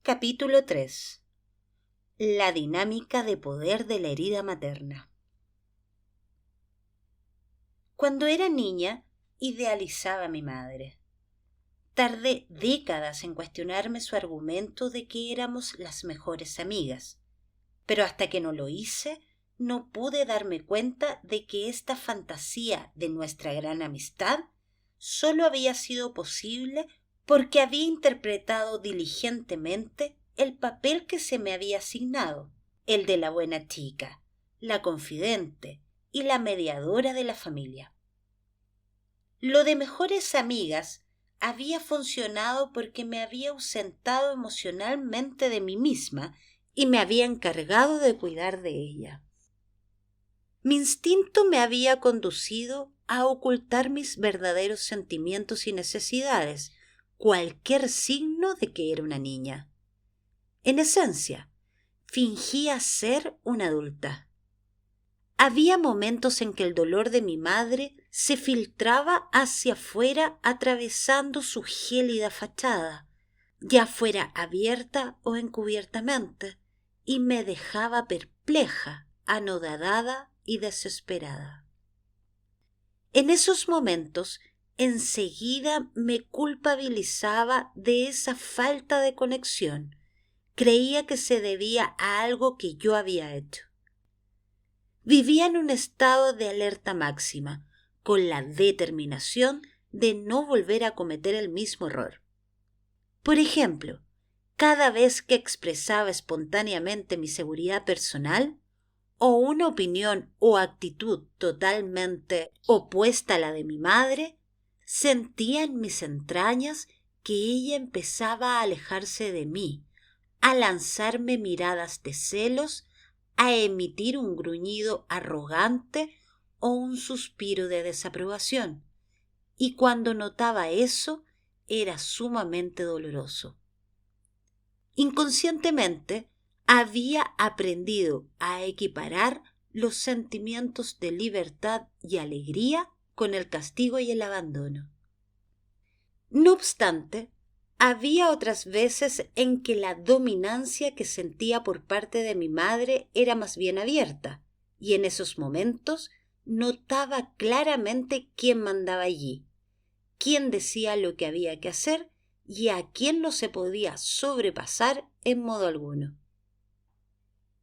Capítulo 3. La dinámica de poder de la herida materna. Cuando era niña, idealizaba a mi madre. Tardé décadas en cuestionarme su argumento de que éramos las mejores amigas, pero hasta que no lo hice, no pude darme cuenta de que esta fantasía de nuestra gran amistad solo había sido posible porque había interpretado diligentemente el papel que se me había asignado, el de la buena chica, la confidente y la mediadora de la familia. Lo de mejores amigas había funcionado porque me había ausentado emocionalmente de mí misma y me había encargado de cuidar de ella. Mi instinto me había conducido a ocultar mis verdaderos sentimientos y necesidades, cualquier signo de que era una niña. En esencia, fingía ser una adulta. Había momentos en que el dolor de mi madre se filtraba hacia afuera atravesando su gélida fachada, ya fuera abierta o encubiertamente, y me dejaba perpleja, anodadada y desesperada. En esos momentos, enseguida me culpabilizaba de esa falta de conexión. Creía que se debía a algo que yo había hecho. Vivía en un estado de alerta máxima, con la determinación de no volver a cometer el mismo error. Por ejemplo, cada vez que expresaba espontáneamente mi seguridad personal, o una opinión o actitud totalmente opuesta a la de mi madre, sentía en mis entrañas que ella empezaba a alejarse de mí, a lanzarme miradas de celos, a emitir un gruñido arrogante o un suspiro de desaprobación. Y cuando notaba eso, era sumamente doloroso. Inconscientemente, había aprendido a equiparar los sentimientos de libertad y alegría con el castigo y el abandono. No obstante, había otras veces en que la dominancia que sentía por parte de mi madre era más bien abierta, y en esos momentos notaba claramente quién mandaba allí, quién decía lo que había que hacer y a quién no se podía sobrepasar en modo alguno.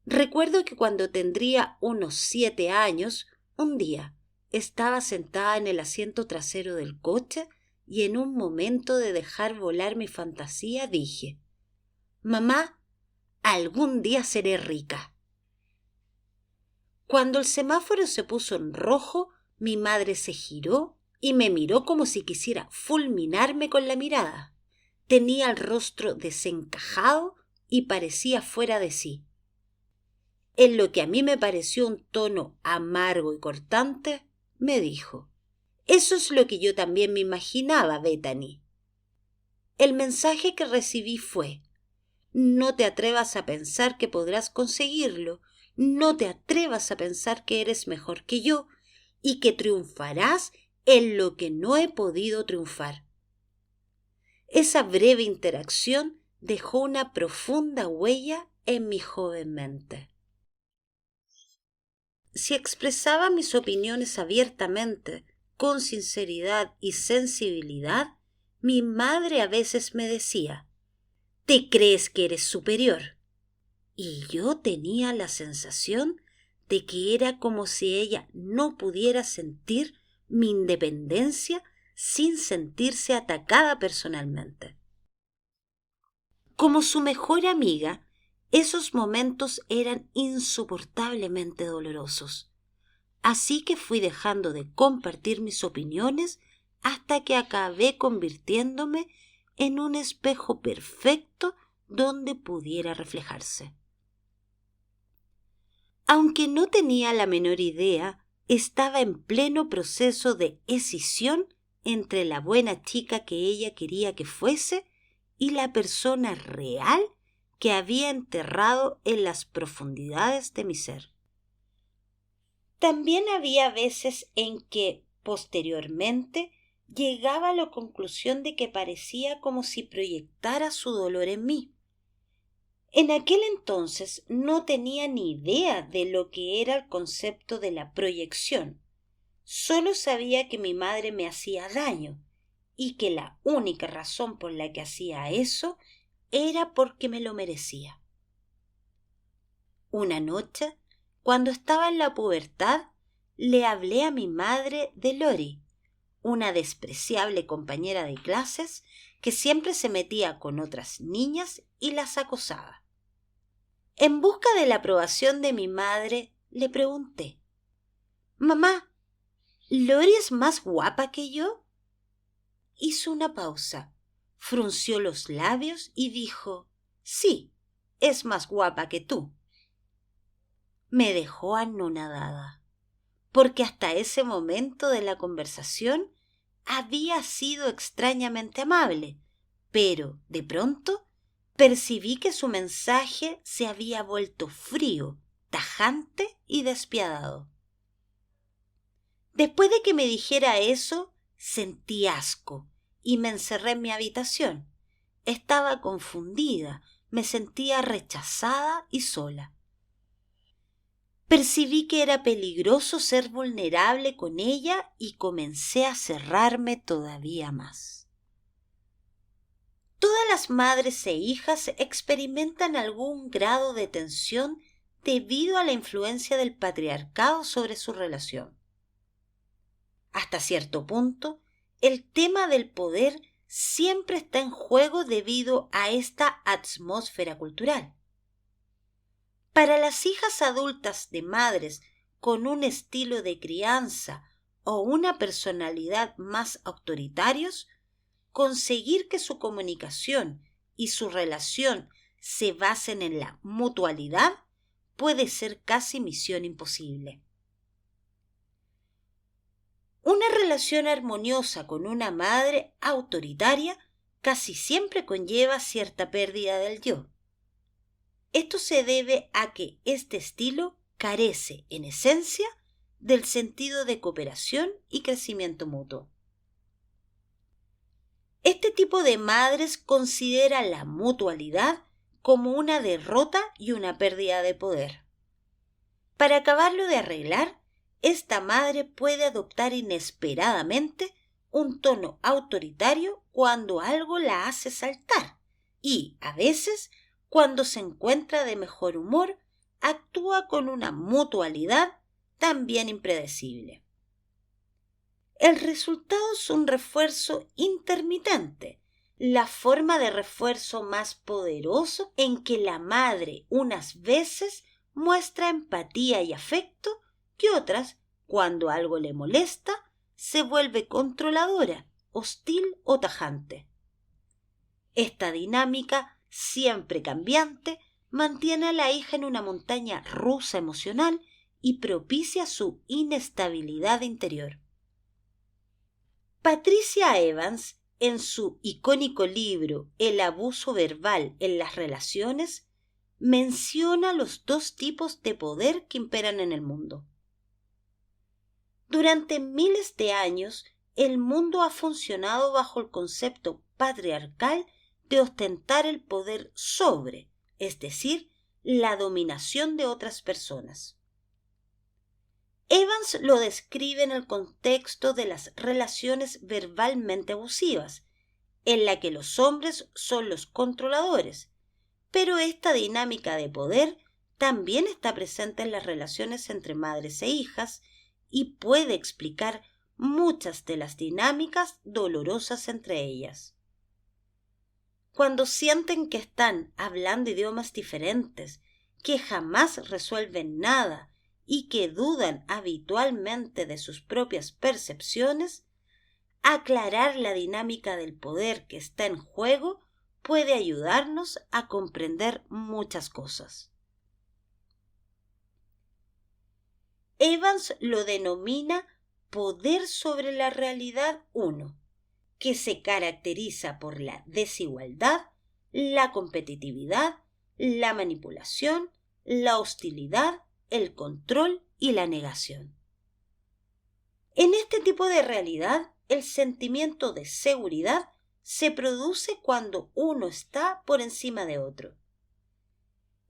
Recuerdo que cuando tendría unos 7 años, un día estaba sentada en el asiento trasero del coche y en un momento de dejar volar mi fantasía dije: «Mamá, algún día seré rica». Cuando el semáforo se puso en rojo, mi madre se giró y me miró como si quisiera fulminarme con la mirada. Tenía el rostro desencajado y parecía fuera de sí. En lo que a mí me pareció un tono amargo y cortante, me dijo: «Eso es lo que yo también me imaginaba, Bethany». El mensaje que recibí fue: «No te atrevas a pensar que podrás conseguirlo, no te atrevas a pensar que eres mejor que yo y que triunfarás en lo que no he podido triunfar». Esa breve interacción dejó una profunda huella en mi joven mente. Si expresaba mis opiniones abiertamente, con sinceridad y sensibilidad, mi madre a veces me decía: «¿Te crees que eres superior?». Y yo tenía la sensación de que era como si ella no pudiera sentir mi independencia sin sentirse atacada personalmente. Como su mejor amiga, esos momentos eran insoportablemente dolorosos. Así que fui dejando de compartir mis opiniones hasta que acabé convirtiéndome en un espejo perfecto donde pudiera reflejarse. Aunque no tenía la menor idea, estaba en pleno proceso de escisión entre la buena chica que ella quería que fuese y la persona real que había enterrado en las profundidades de mi ser. También había veces en que, posteriormente, llegaba a la conclusión de que parecía como si proyectara su dolor en mí. En aquel entonces no tenía ni idea de lo que era el concepto de la proyección. Solo sabía que mi madre me hacía daño y que la única razón por la que hacía eso era porque me lo merecía. Una noche, cuando estaba en la pubertad, le hablé a mi madre de Lori, una despreciable compañera de clases que siempre se metía con otras niñas y las acosaba. En busca de la aprobación de mi madre, le pregunté: «Mamá, ¿Lori es más guapa que yo?». Hizo una pausa, frunció los labios y dijo: «Sí, es más guapa que tú». Me dejó anonadada, porque hasta ese momento de la conversación había sido extrañamente amable, pero de pronto percibí que su mensaje se había vuelto frío, tajante y despiadado. Después de que me dijera eso, sentí asco y me encerré en mi habitación. Estaba confundida, me sentía rechazada y sola. Percibí que era peligroso ser vulnerable con ella y comencé a cerrarme todavía más. Todas las madres e hijas experimentan algún grado de tensión debido a la influencia del patriarcado sobre su relación. Hasta cierto punto, el tema del poder siempre está en juego debido a esta atmósfera cultural. Para las hijas adultas de madres con un estilo de crianza o una personalidad más autoritarios, conseguir que su comunicación y su relación se basen en la mutualidad puede ser casi misión imposible. Una relación armoniosa con una madre autoritaria casi siempre conlleva cierta pérdida del yo. Esto se debe a que este estilo carece, en esencia, del sentido de cooperación y crecimiento mutuo. Este tipo de madres considera la mutualidad como una derrota y una pérdida de poder. Para acabarlo de arreglar, esta madre puede adoptar inesperadamente un tono autoritario cuando algo la hace saltar y, a veces, cuando se encuentra de mejor humor, actúa con una mutualidad también impredecible. El resultado es un refuerzo intermitente, la forma de refuerzo más poderoso en que la madre unas veces muestra empatía y afecto y otras, cuando algo le molesta, se vuelve controladora, hostil o tajante. Esta dinámica, siempre cambiante, mantiene a la hija en una montaña rusa emocional y propicia su inestabilidad interior. Patricia Evans, en su icónico libro El abuso verbal en las relaciones, menciona los dos tipos de poder que imperan en el mundo. Durante miles de años, el mundo ha funcionado bajo el concepto patriarcal de ostentar el poder sobre, es decir, la dominación de otras personas. Evans lo describe en el contexto de las relaciones verbalmente abusivas, en la que los hombres son los controladores, pero esta dinámica de poder también está presente en las relaciones entre madres e hijas y puede explicar muchas de las dinámicas dolorosas entre ellas. Cuando sienten que están hablando idiomas diferentes, que jamás resuelven nada y que dudan habitualmente de sus propias percepciones, aclarar la dinámica del poder que está en juego puede ayudarnos a comprender muchas cosas. Evans lo denomina poder sobre la realidad 1, que se caracteriza por la desigualdad, la competitividad, la manipulación, la hostilidad, el control y la negación. En este tipo de realidad, el sentimiento de seguridad se produce cuando uno está por encima de otro.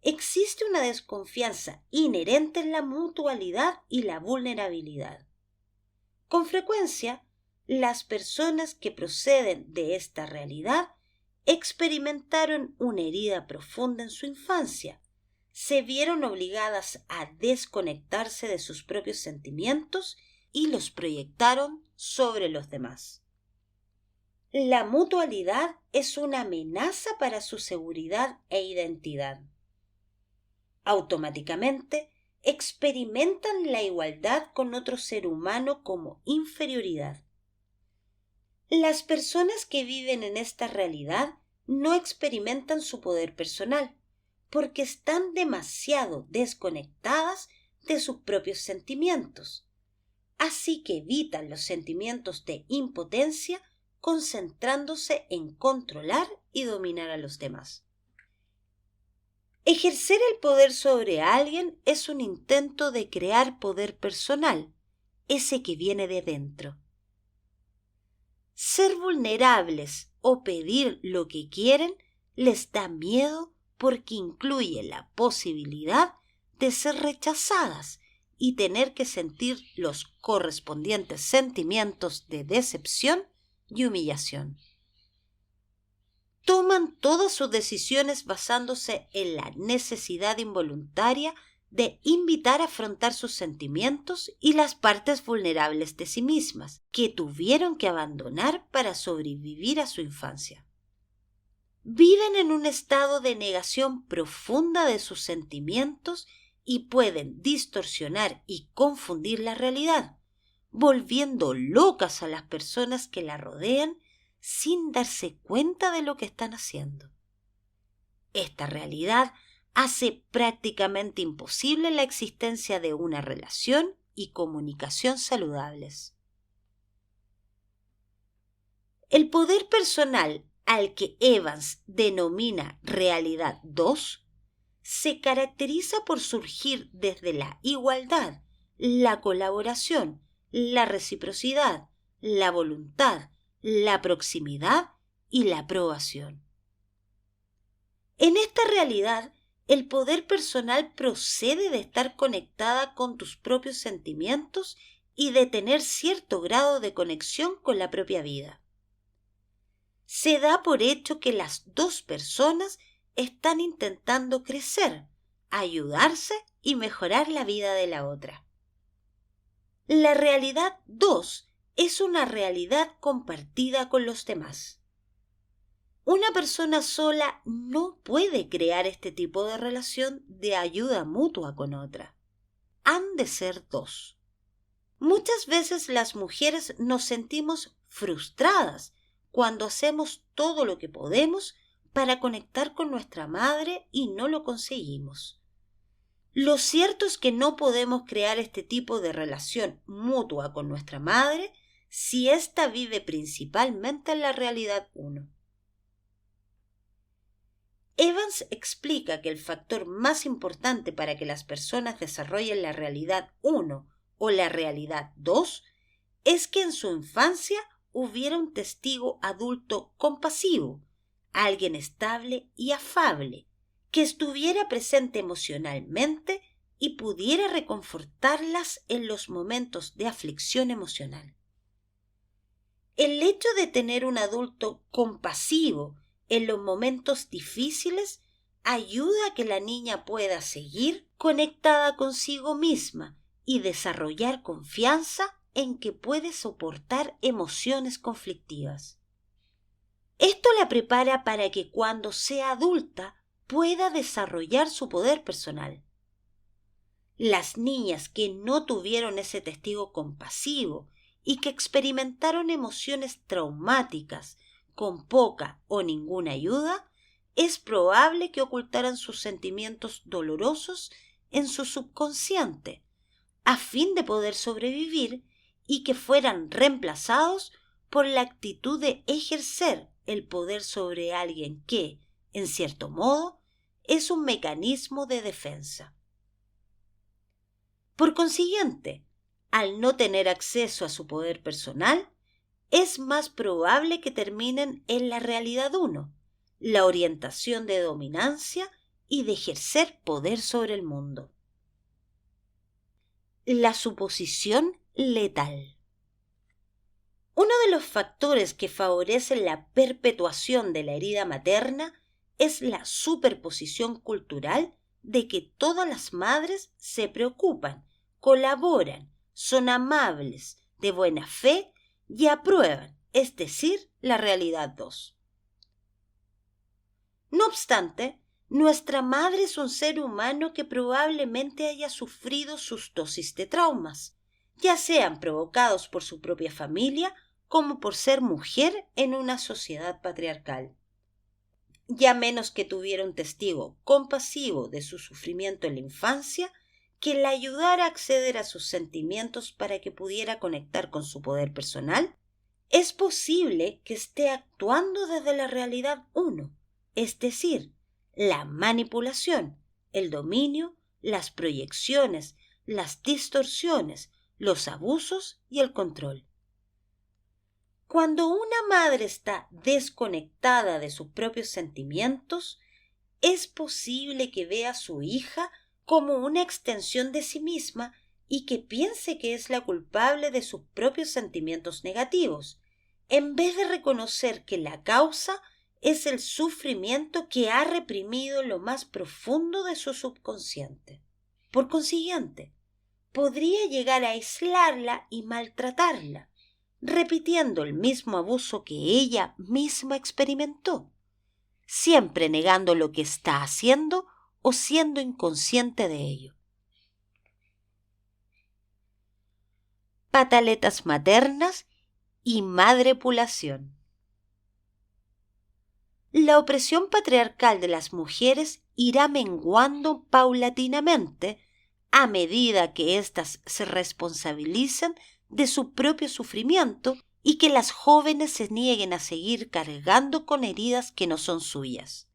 existe una desconfianza inherente en la mutualidad y la vulnerabilidad. Con frecuencia, las personas que proceden de esta realidad experimentaron una herida profunda en su infancia, se vieron obligadas a desconectarse de sus propios sentimientos y los proyectaron sobre los demás. La mutualidad es una amenaza para su seguridad e identidad. Automáticamente experimentan la igualdad con otro ser humano como inferioridad. Las personas que viven en esta realidad no experimentan su poder personal porque están demasiado desconectadas de sus propios sentimientos, así que evitan los sentimientos de impotencia concentrándose en controlar y dominar a los demás. Ejercer el poder sobre alguien es un intento de crear poder personal, ese que viene de dentro. Ser vulnerables o pedir lo que quieren les da miedo porque incluye la posibilidad de ser rechazadas y tener que sentir los correspondientes sentimientos de decepción y humillación. Toman todas sus decisiones basándose en la necesidad involuntaria de invitar a afrontar sus sentimientos y las partes vulnerables de sí mismas, que tuvieron que abandonar para sobrevivir a su infancia. Viven en un estado de negación profunda de sus sentimientos y pueden distorsionar y confundir la realidad, volviendo locas a las personas que la rodean sin darse cuenta de lo que están haciendo. Esta realidad hace prácticamente imposible la existencia de una relación y comunicación saludables. El poder personal al que Evans denomina realidad 2 se caracteriza por surgir desde la igualdad, la colaboración, la reciprocidad, la voluntad, la proximidad y la aprobación. En esta realidad, el poder personal procede de estar conectada con tus propios sentimientos y de tener cierto grado de conexión con la propia vida. Se da por hecho que las dos personas están intentando crecer, ayudarse y mejorar la vida de la otra. La realidad 2 es una realidad compartida con los demás. Una persona sola no puede crear este tipo de relación de ayuda mutua con otra. Han de ser dos. Muchas veces las mujeres nos sentimos frustradas cuando hacemos todo lo que podemos para conectar con nuestra madre y no lo conseguimos. Lo cierto es que no podemos crear este tipo de relación mutua con nuestra madre si ésta vive principalmente en la realidad 1. Evans explica que el factor más importante para que las personas desarrollen la realidad 1 o la realidad 2 es que en su infancia hubiera un testigo adulto compasivo, alguien estable y afable, que estuviera presente emocionalmente y pudiera reconfortarlas en los momentos de aflicción emocional. El hecho de tener un adulto compasivo en los momentos difíciles ayuda a que la niña pueda seguir conectada consigo misma y desarrollar confianza en que puede soportar emociones conflictivas. Esto la prepara para que cuando sea adulta pueda desarrollar su poder personal. Las niñas que no tuvieron ese testigo compasivo y que experimentaron emociones traumáticas con poca o ninguna ayuda, es probable que ocultaran sus sentimientos dolorosos en su subconsciente, a fin de poder sobrevivir y que fueran reemplazados por la actitud de ejercer el poder sobre alguien que, en cierto modo, es un mecanismo de defensa. Por consiguiente, al no tener acceso a su poder personal, es más probable que terminen en la realidad 1, la orientación de dominancia y de ejercer poder sobre el mundo. La suposición letal. Uno de los factores que favorecen la perpetuación de la herida materna es la superposición cultural de que todas las madres se preocupan, colaboran, son amables, de buena fe y aprueban, es decir, la realidad 2. No obstante, nuestra madre es un ser humano que probablemente haya sufrido sus dosis de traumas, ya sean provocados por su propia familia como por ser mujer en una sociedad patriarcal. Ya menos que tuviera un testigo compasivo de su sufrimiento en la infancia, que la ayudara a acceder a sus sentimientos para que pudiera conectar con su poder personal, es posible que esté actuando desde la realidad 1, es decir, la manipulación, el dominio, las proyecciones, las distorsiones, los abusos y el control. Cuando una madre está desconectada de sus propios sentimientos, es posible que vea a su hija como una extensión de sí misma y que piense que es la culpable de sus propios sentimientos negativos, en vez de reconocer que la causa es el sufrimiento que ha reprimido lo más profundo de su subconsciente. Por consiguiente, podría llegar a aislarla y maltratarla, repitiendo el mismo abuso que ella misma experimentó, siempre negando lo que está haciendo o siendo inconsciente de ello. Pataletas maternas y madrepulación. La opresión patriarcal de las mujeres irá menguando paulatinamente a medida que éstas se responsabilicen de su propio sufrimiento y que las jóvenes se nieguen a seguir cargando con heridas que no son suyas.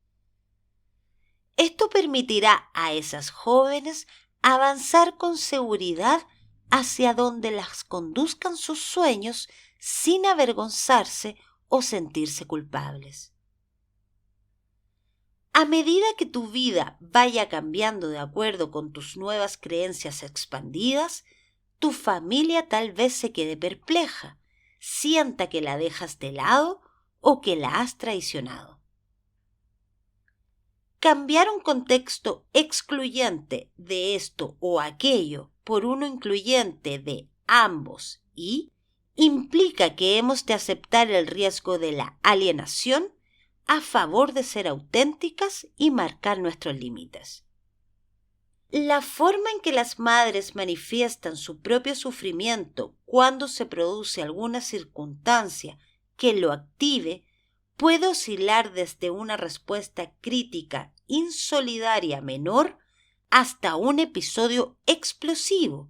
Esto permitirá a esas jóvenes avanzar con seguridad hacia donde las conduzcan sus sueños sin avergonzarse o sentirse culpables. A medida que tu vida vaya cambiando de acuerdo con tus nuevas creencias expandidas, tu familia tal vez se quede perpleja, sienta que la dejas de lado o que la has traicionado. Cambiar un contexto excluyente de esto o aquello por uno incluyente de ambos y implica que hemos de aceptar el riesgo de la alienación a favor de ser auténticas y marcar nuestros límites. La forma en que las madres manifiestan su propio sufrimiento cuando se produce alguna circunstancia que lo active puede oscilar desde una respuesta crítica insolidaria menor hasta un episodio explosivo,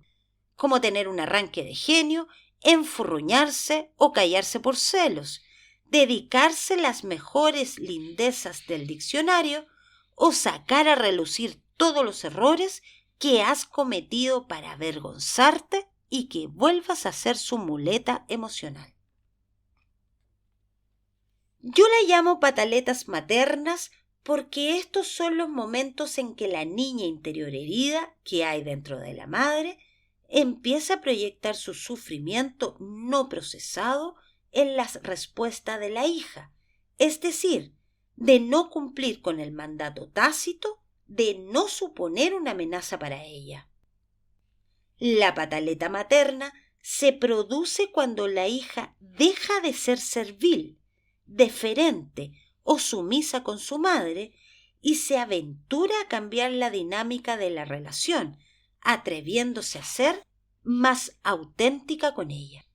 como tener un arranque de genio, enfurruñarse o callarse por celos, dedicarse las mejores lindezas del diccionario o sacar a relucir todos los errores que has cometido para avergonzarte y que vuelvas a ser su muleta emocional. Yo la llamo pataletas maternas porque estos son los momentos en que la niña interior herida que hay dentro de la madre empieza a proyectar su sufrimiento no procesado en la respuesta de la hija, es decir, de no cumplir con el mandato tácito, de no suponer una amenaza para ella. La pataleta materna se produce cuando la hija deja de ser servil, deferente o sumisa con su madre y se aventura a cambiar la dinámica de la relación, atreviéndose a ser más auténtica con ella.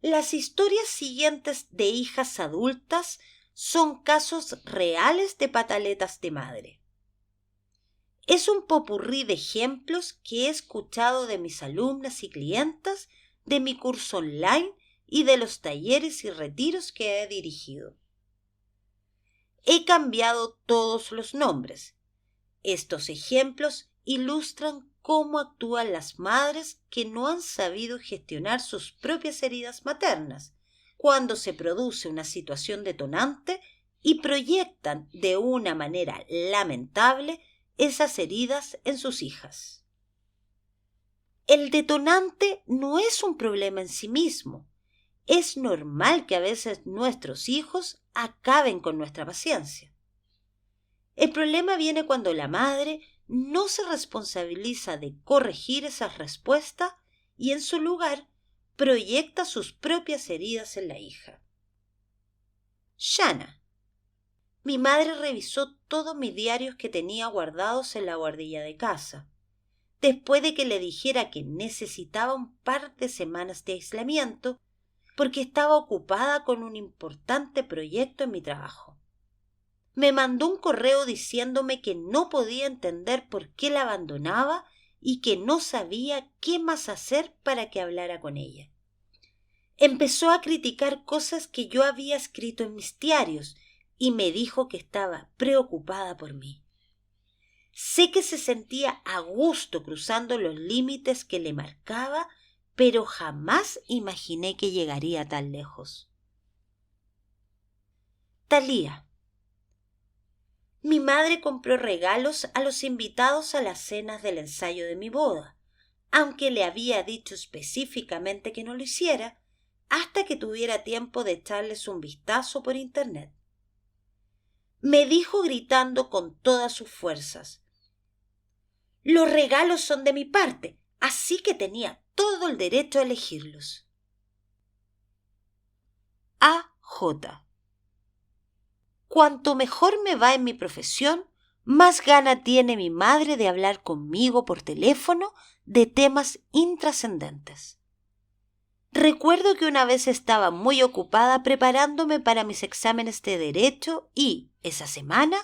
Las historias siguientes de hijas adultas son casos reales de pataletas de madre. Es un popurrí de ejemplos que he escuchado de mis alumnas y clientas, de mi curso online y de los talleres y retiros que he dirigido. He cambiado todos los nombres. Estos ejemplos ilustran cómo actúan las madres que no han sabido gestionar sus propias heridas maternas cuando se produce una situación detonante y proyectan de una manera lamentable esas heridas en sus hijas. El detonante no es un problema en sí mismo. Es normal que a veces nuestros hijos acaben con nuestra paciencia. El problema viene cuando la madre no se responsabiliza de corregir esas respuestas y en su lugar proyecta sus propias heridas en la hija. Shanna. Mi madre revisó todos mis diarios que tenía guardados en la guardilla de casa, después de que le dijera que necesitaba un par de semanas de aislamiento porque estaba ocupada con un importante proyecto en mi trabajo. Me mandó un correo diciéndome que no podía entender por qué la abandonaba y que no sabía qué más hacer para que hablara con ella. Empezó a criticar cosas que yo había escrito en mis diarios y me dijo que estaba preocupada por mí. Sé que se sentía a gusto cruzando los límites que le marcaba, pero jamás imaginé que llegaría tan lejos. Talía. Mi madre compró regalos a los invitados a las cenas del ensayo de mi boda, aunque le había dicho específicamente que no lo hiciera, hasta que tuviera tiempo de echarles un vistazo por internet. Me dijo gritando con todas sus fuerzas: «Los regalos son de mi parte, así que tenía todo el derecho a elegirlos». A.J. Cuanto mejor me va en mi profesión, más gana tiene mi madre de hablar conmigo por teléfono de temas intrascendentes. Recuerdo que una vez estaba muy ocupada preparándome para mis exámenes de derecho y, esa semana,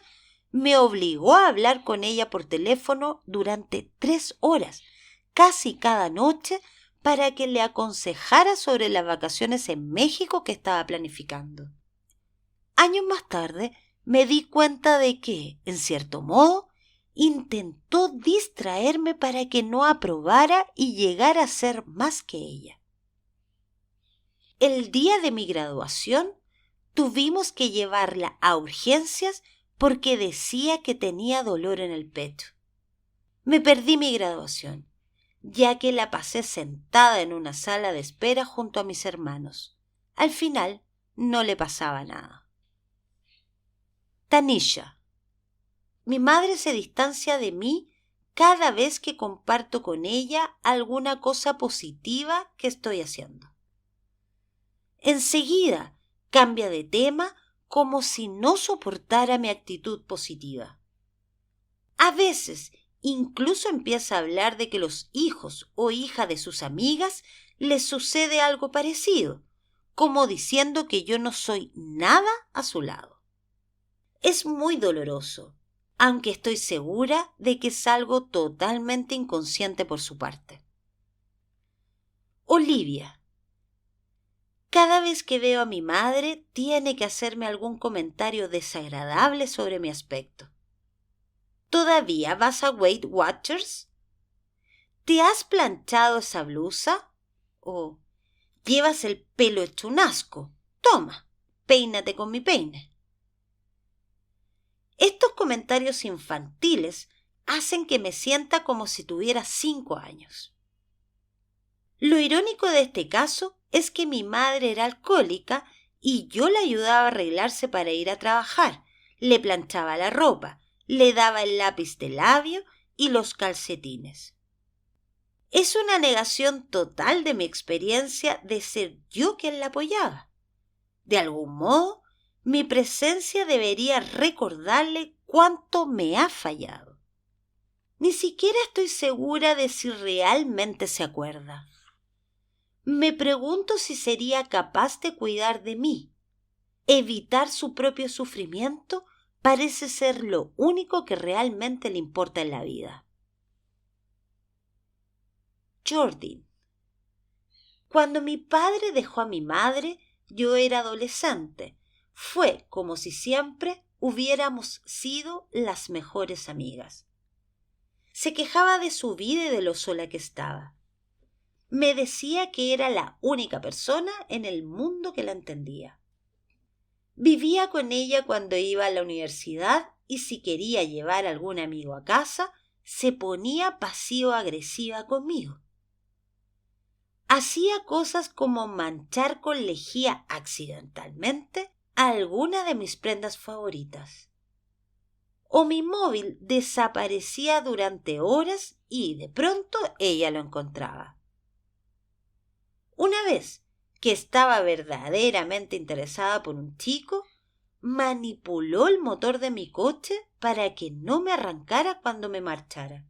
me obligó a hablar con ella por teléfono durante 3 horas, casi cada noche, para que le aconsejara sobre las vacaciones en México que estaba planificando. Años más tarde me di cuenta de que, en cierto modo, intentó distraerme para que no aprobara y llegara a ser más que ella. El día de mi graduación tuvimos que llevarla a urgencias porque decía que tenía dolor en el pecho. Me perdí mi graduación, ya que la pasé sentada en una sala de espera junto a mis hermanos. Al final no le pasaba nada. Tanisha. Mi madre se distancia de mí cada vez que comparto con ella alguna cosa positiva que estoy haciendo. Enseguida cambia de tema como si no soportara mi actitud positiva. A veces incluso empieza a hablar de que los hijos o hijas de sus amigas les sucede algo parecido, como diciendo que yo no soy nada a su lado. Es muy doloroso, aunque estoy segura de que es algo totalmente inconsciente por su parte. Olivia. Cada vez que veo a mi madre, tiene que hacerme algún comentario desagradable sobre mi aspecto. ¿Todavía vas a Weight Watchers? ¿Te has planchado esa blusa? ¿O llevas el pelo hecho un asco? Toma, peínate con mi peine. Estos comentarios infantiles hacen que me sienta como si tuviera 5 años. Lo irónico de este caso es que mi madre era alcohólica y yo la ayudaba a arreglarse para ir a trabajar, le planchaba la ropa, le daba el lápiz de labio y los calcetines. Es una negación total de mi experiencia de ser yo quien la apoyaba. De algún modo, mi presencia debería recordarle cuánto me ha fallado. Ni siquiera estoy segura de si realmente se acuerda. Me pregunto si sería capaz de cuidar de mí. Evitar su propio sufrimiento parece ser lo único que realmente le importa en la vida. Jordan. Cuando mi padre dejó a mi madre, yo era adolescente. Fue como si siempre hubiéramos sido las mejores amigas. Se quejaba de su vida y de lo sola que estaba. Me decía que era la única persona en el mundo que la entendía. Vivía con ella cuando iba a la universidad y si quería llevar a algún amigo a casa, se ponía pasivo-agresiva conmigo. Hacía cosas como manchar con lejía accidentalmente alguna de mis prendas favoritas. O mi móvil desaparecía durante horas y de pronto ella lo encontraba. Una vez que estaba verdaderamente interesada por un chico, manipuló el motor de mi coche para que no me arrancara cuando me marchara.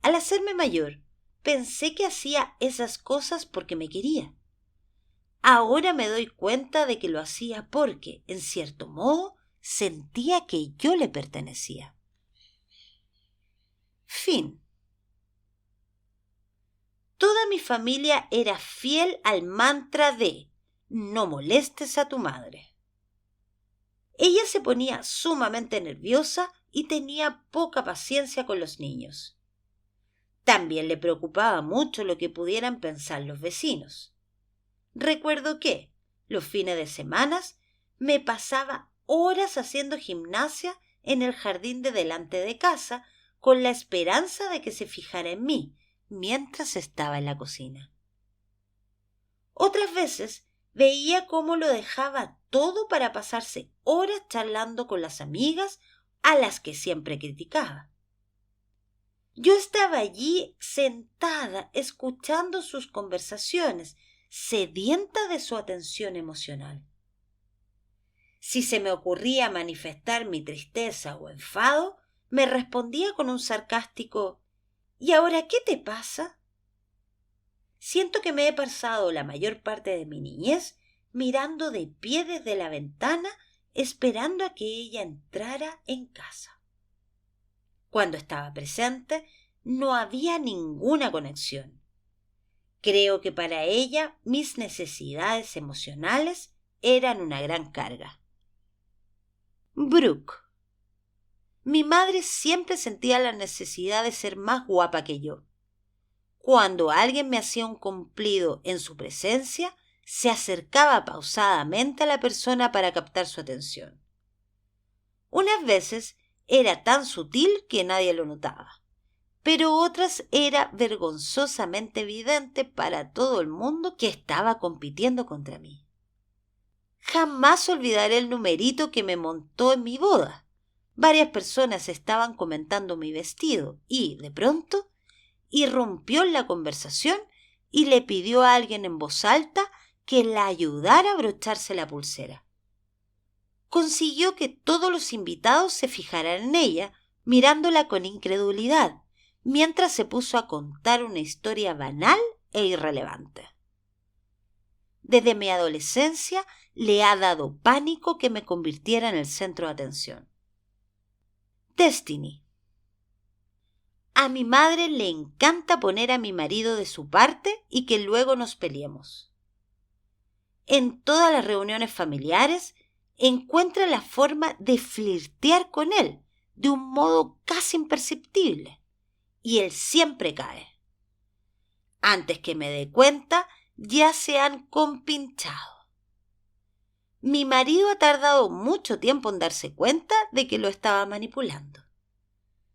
Al hacerme mayor, pensé que hacía esas cosas porque me quería. Ahora me doy cuenta de que lo hacía porque, en cierto modo, sentía que yo le pertenecía. Fin. Toda mi familia era fiel al mantra de no molestes a tu madre. Ella se ponía sumamente nerviosa y tenía poca paciencia con los niños. También le preocupaba mucho lo que pudieran pensar los vecinos. Recuerdo que, los fines de semana, me pasaba horas haciendo gimnasia en el jardín de delante de casa con la esperanza de que se fijara en mí mientras estaba en la cocina. Otras veces veía cómo lo dejaba todo para pasarse horas charlando con las amigas a las que siempre criticaba. Yo estaba allí sentada escuchando sus conversaciones, sedienta de su atención emocional. Si se me ocurría manifestar mi tristeza o enfado, me respondía con un sarcástico ¿y ahora qué te pasa? Siento que me he pasado la mayor parte de mi niñez mirando de pie desde la ventana, esperando a que ella entrara en casa. Cuando estaba presente, no había ninguna conexión. Creo que para ella mis necesidades emocionales eran una gran carga. Brooke. Mi madre siempre sentía la necesidad de ser más guapa que yo. Cuando alguien me hacía un cumplido en su presencia, se acercaba pausadamente a la persona para captar su atención. Unas veces era tan sutil que nadie lo notaba, pero otras era vergonzosamente evidente para todo el mundo que estaba compitiendo contra mí. Jamás olvidaré el numerito que me montó en mi boda. Varias personas estaban comentando mi vestido y, de pronto, irrumpió en la conversación y le pidió a alguien en voz alta que la ayudara a abrocharse la pulsera. Consiguió que todos los invitados se fijaran en ella, mirándola con incredulidad, mientras se puso a contar una historia banal e irrelevante. Desde mi adolescencia le ha dado pánico que me convirtiera en el centro de atención. Destiny. A mi madre le encanta poner a mi marido de su parte y que luego nos peleemos. En todas las reuniones familiares encuentra la forma de flirtear con él de un modo casi imperceptible y él siempre cae. Antes que me dé cuenta, ya se han compinchado. Mi marido ha tardado mucho tiempo en darse cuenta de que lo estaba manipulando.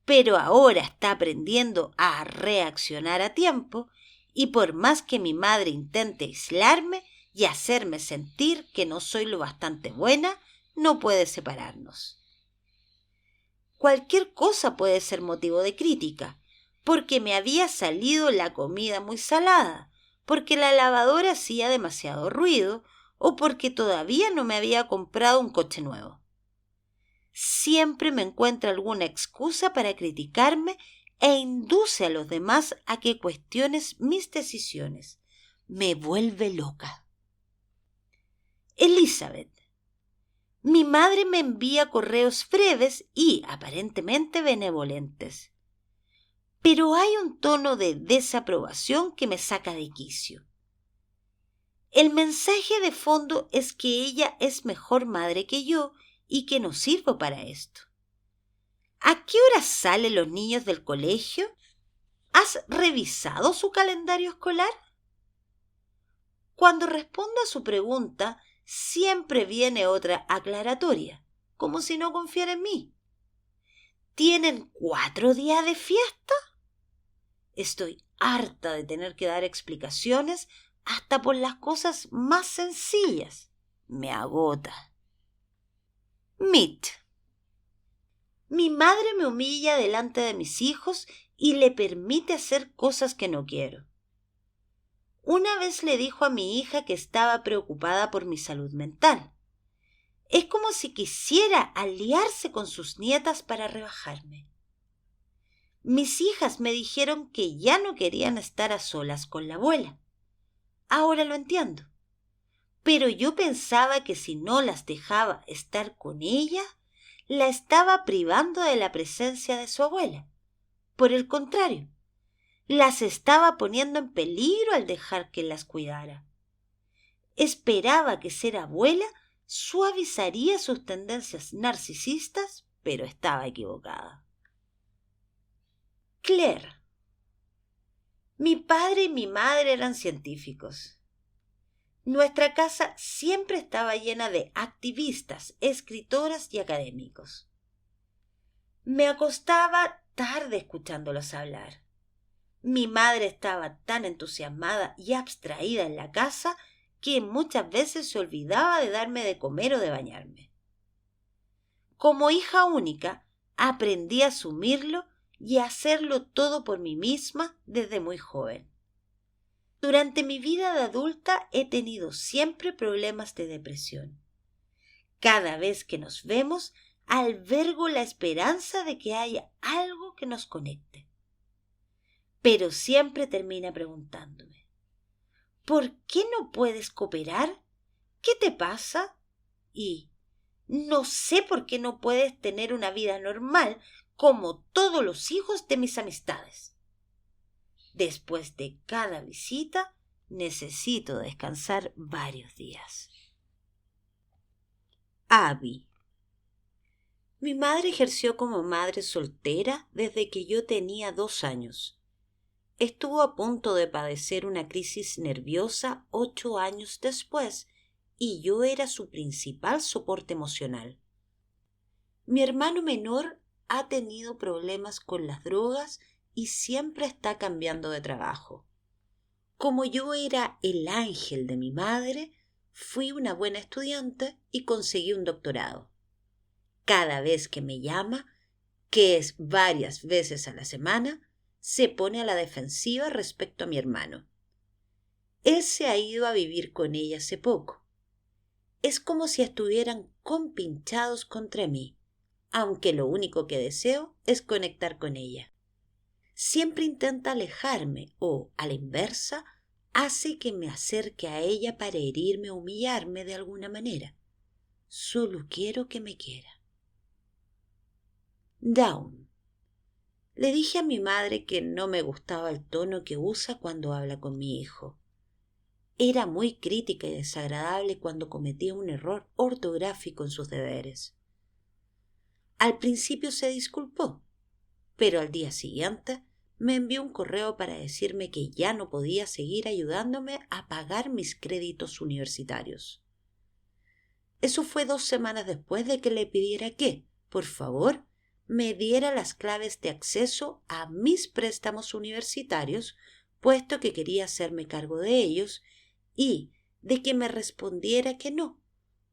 Pero ahora está aprendiendo a reaccionar a tiempo y por más que mi madre intente aislarme y hacerme sentir que no soy lo bastante buena, no puede separarnos. Cualquier cosa puede ser motivo de crítica, porque me había salido la comida muy salada, porque la lavadora hacía demasiado ruido o porque todavía no me había comprado un coche nuevo. Siempre me encuentra alguna excusa para criticarme e induce a los demás a que cuestiones mis decisiones. Me vuelve loca. Elizabeth. Mi madre me envía correos breves y aparentemente benevolentes. Pero hay un tono de desaprobación que me saca de quicio. El mensaje de fondo es que ella es mejor madre que yo y que no sirvo para esto. ¿A qué hora salen los niños del colegio? ¿Has revisado su calendario escolar? Cuando respondo a su pregunta, siempre viene otra aclaratoria, como si no confiara en mí. ¿Tienen 4 días de fiesta? Estoy harta de tener que dar explicaciones hasta por las cosas más sencillas. Me agota. Mit. Mi madre me humilla delante de mis hijos y le permite hacer cosas que no quiero. Una vez le dijo a mi hija que estaba preocupada por mi salud mental. Es como si quisiera aliarse con sus nietas para rebajarme. Mis hijas me dijeron que ya no querían estar a solas con la abuela. Ahora lo entiendo. Pero yo pensaba que si no las dejaba estar con ella, la estaba privando de la presencia de su abuela. Por el contrario, las estaba poniendo en peligro al dejar que las cuidara. Esperaba que ser abuela suavizaría sus tendencias narcisistas, pero estaba equivocada. Claire. Mi padre y mi madre eran científicos. Nuestra casa siempre estaba llena de activistas, escritoras y académicos. Me acostaba tarde escuchándolos hablar. Mi madre estaba tan entusiasmada y abstraída en la casa que muchas veces se olvidaba de darme de comer o de bañarme. Como hija única, aprendí a asumirlo y a hacerlo todo por mí misma desde muy joven. Durante mi vida de adulta he tenido siempre problemas de depresión. Cada vez que nos vemos, albergo la esperanza de que haya algo que nos conecte. Pero siempre termina preguntándome, ¿por qué no puedes cooperar? ¿Qué te pasa? Y no sé por qué no puedes tener una vida normal como todos los hijos de mis amistades. Después de cada visita, necesito descansar varios días. Abby. Mi madre ejerció como madre soltera desde que yo tenía 2 años. Estuvo a punto de padecer una crisis nerviosa 8 años después y yo era su principal soporte emocional. Mi hermano menor ha tenido problemas con las drogas y siempre está cambiando de trabajo. Como yo era el ángel de mi madre, fui una buena estudiante y conseguí un doctorado. Cada vez que me llama, que es varias veces a la semana, se pone a la defensiva respecto a mi hermano. Él se ha ido a vivir con ella hace poco. Es como si estuvieran compinchados contra mí, aunque lo único que deseo es conectar con ella. Siempre intenta alejarme o, a la inversa, hace que me acerque a ella para herirme o humillarme de alguna manera. Solo quiero que me quiera. Down. Le dije a mi madre que no me gustaba el tono que usa cuando habla con mi hijo. Era muy crítica y desagradable cuando cometía un error ortográfico en sus deberes. Al principio se disculpó, pero al día siguiente me envió un correo para decirme que ya no podía seguir ayudándome a pagar mis créditos universitarios. Eso fue 2 semanas después de que le pidiera que, por favor, me diera las claves de acceso a mis préstamos universitarios, puesto que quería hacerme cargo de ellos, y de que me respondiera que no,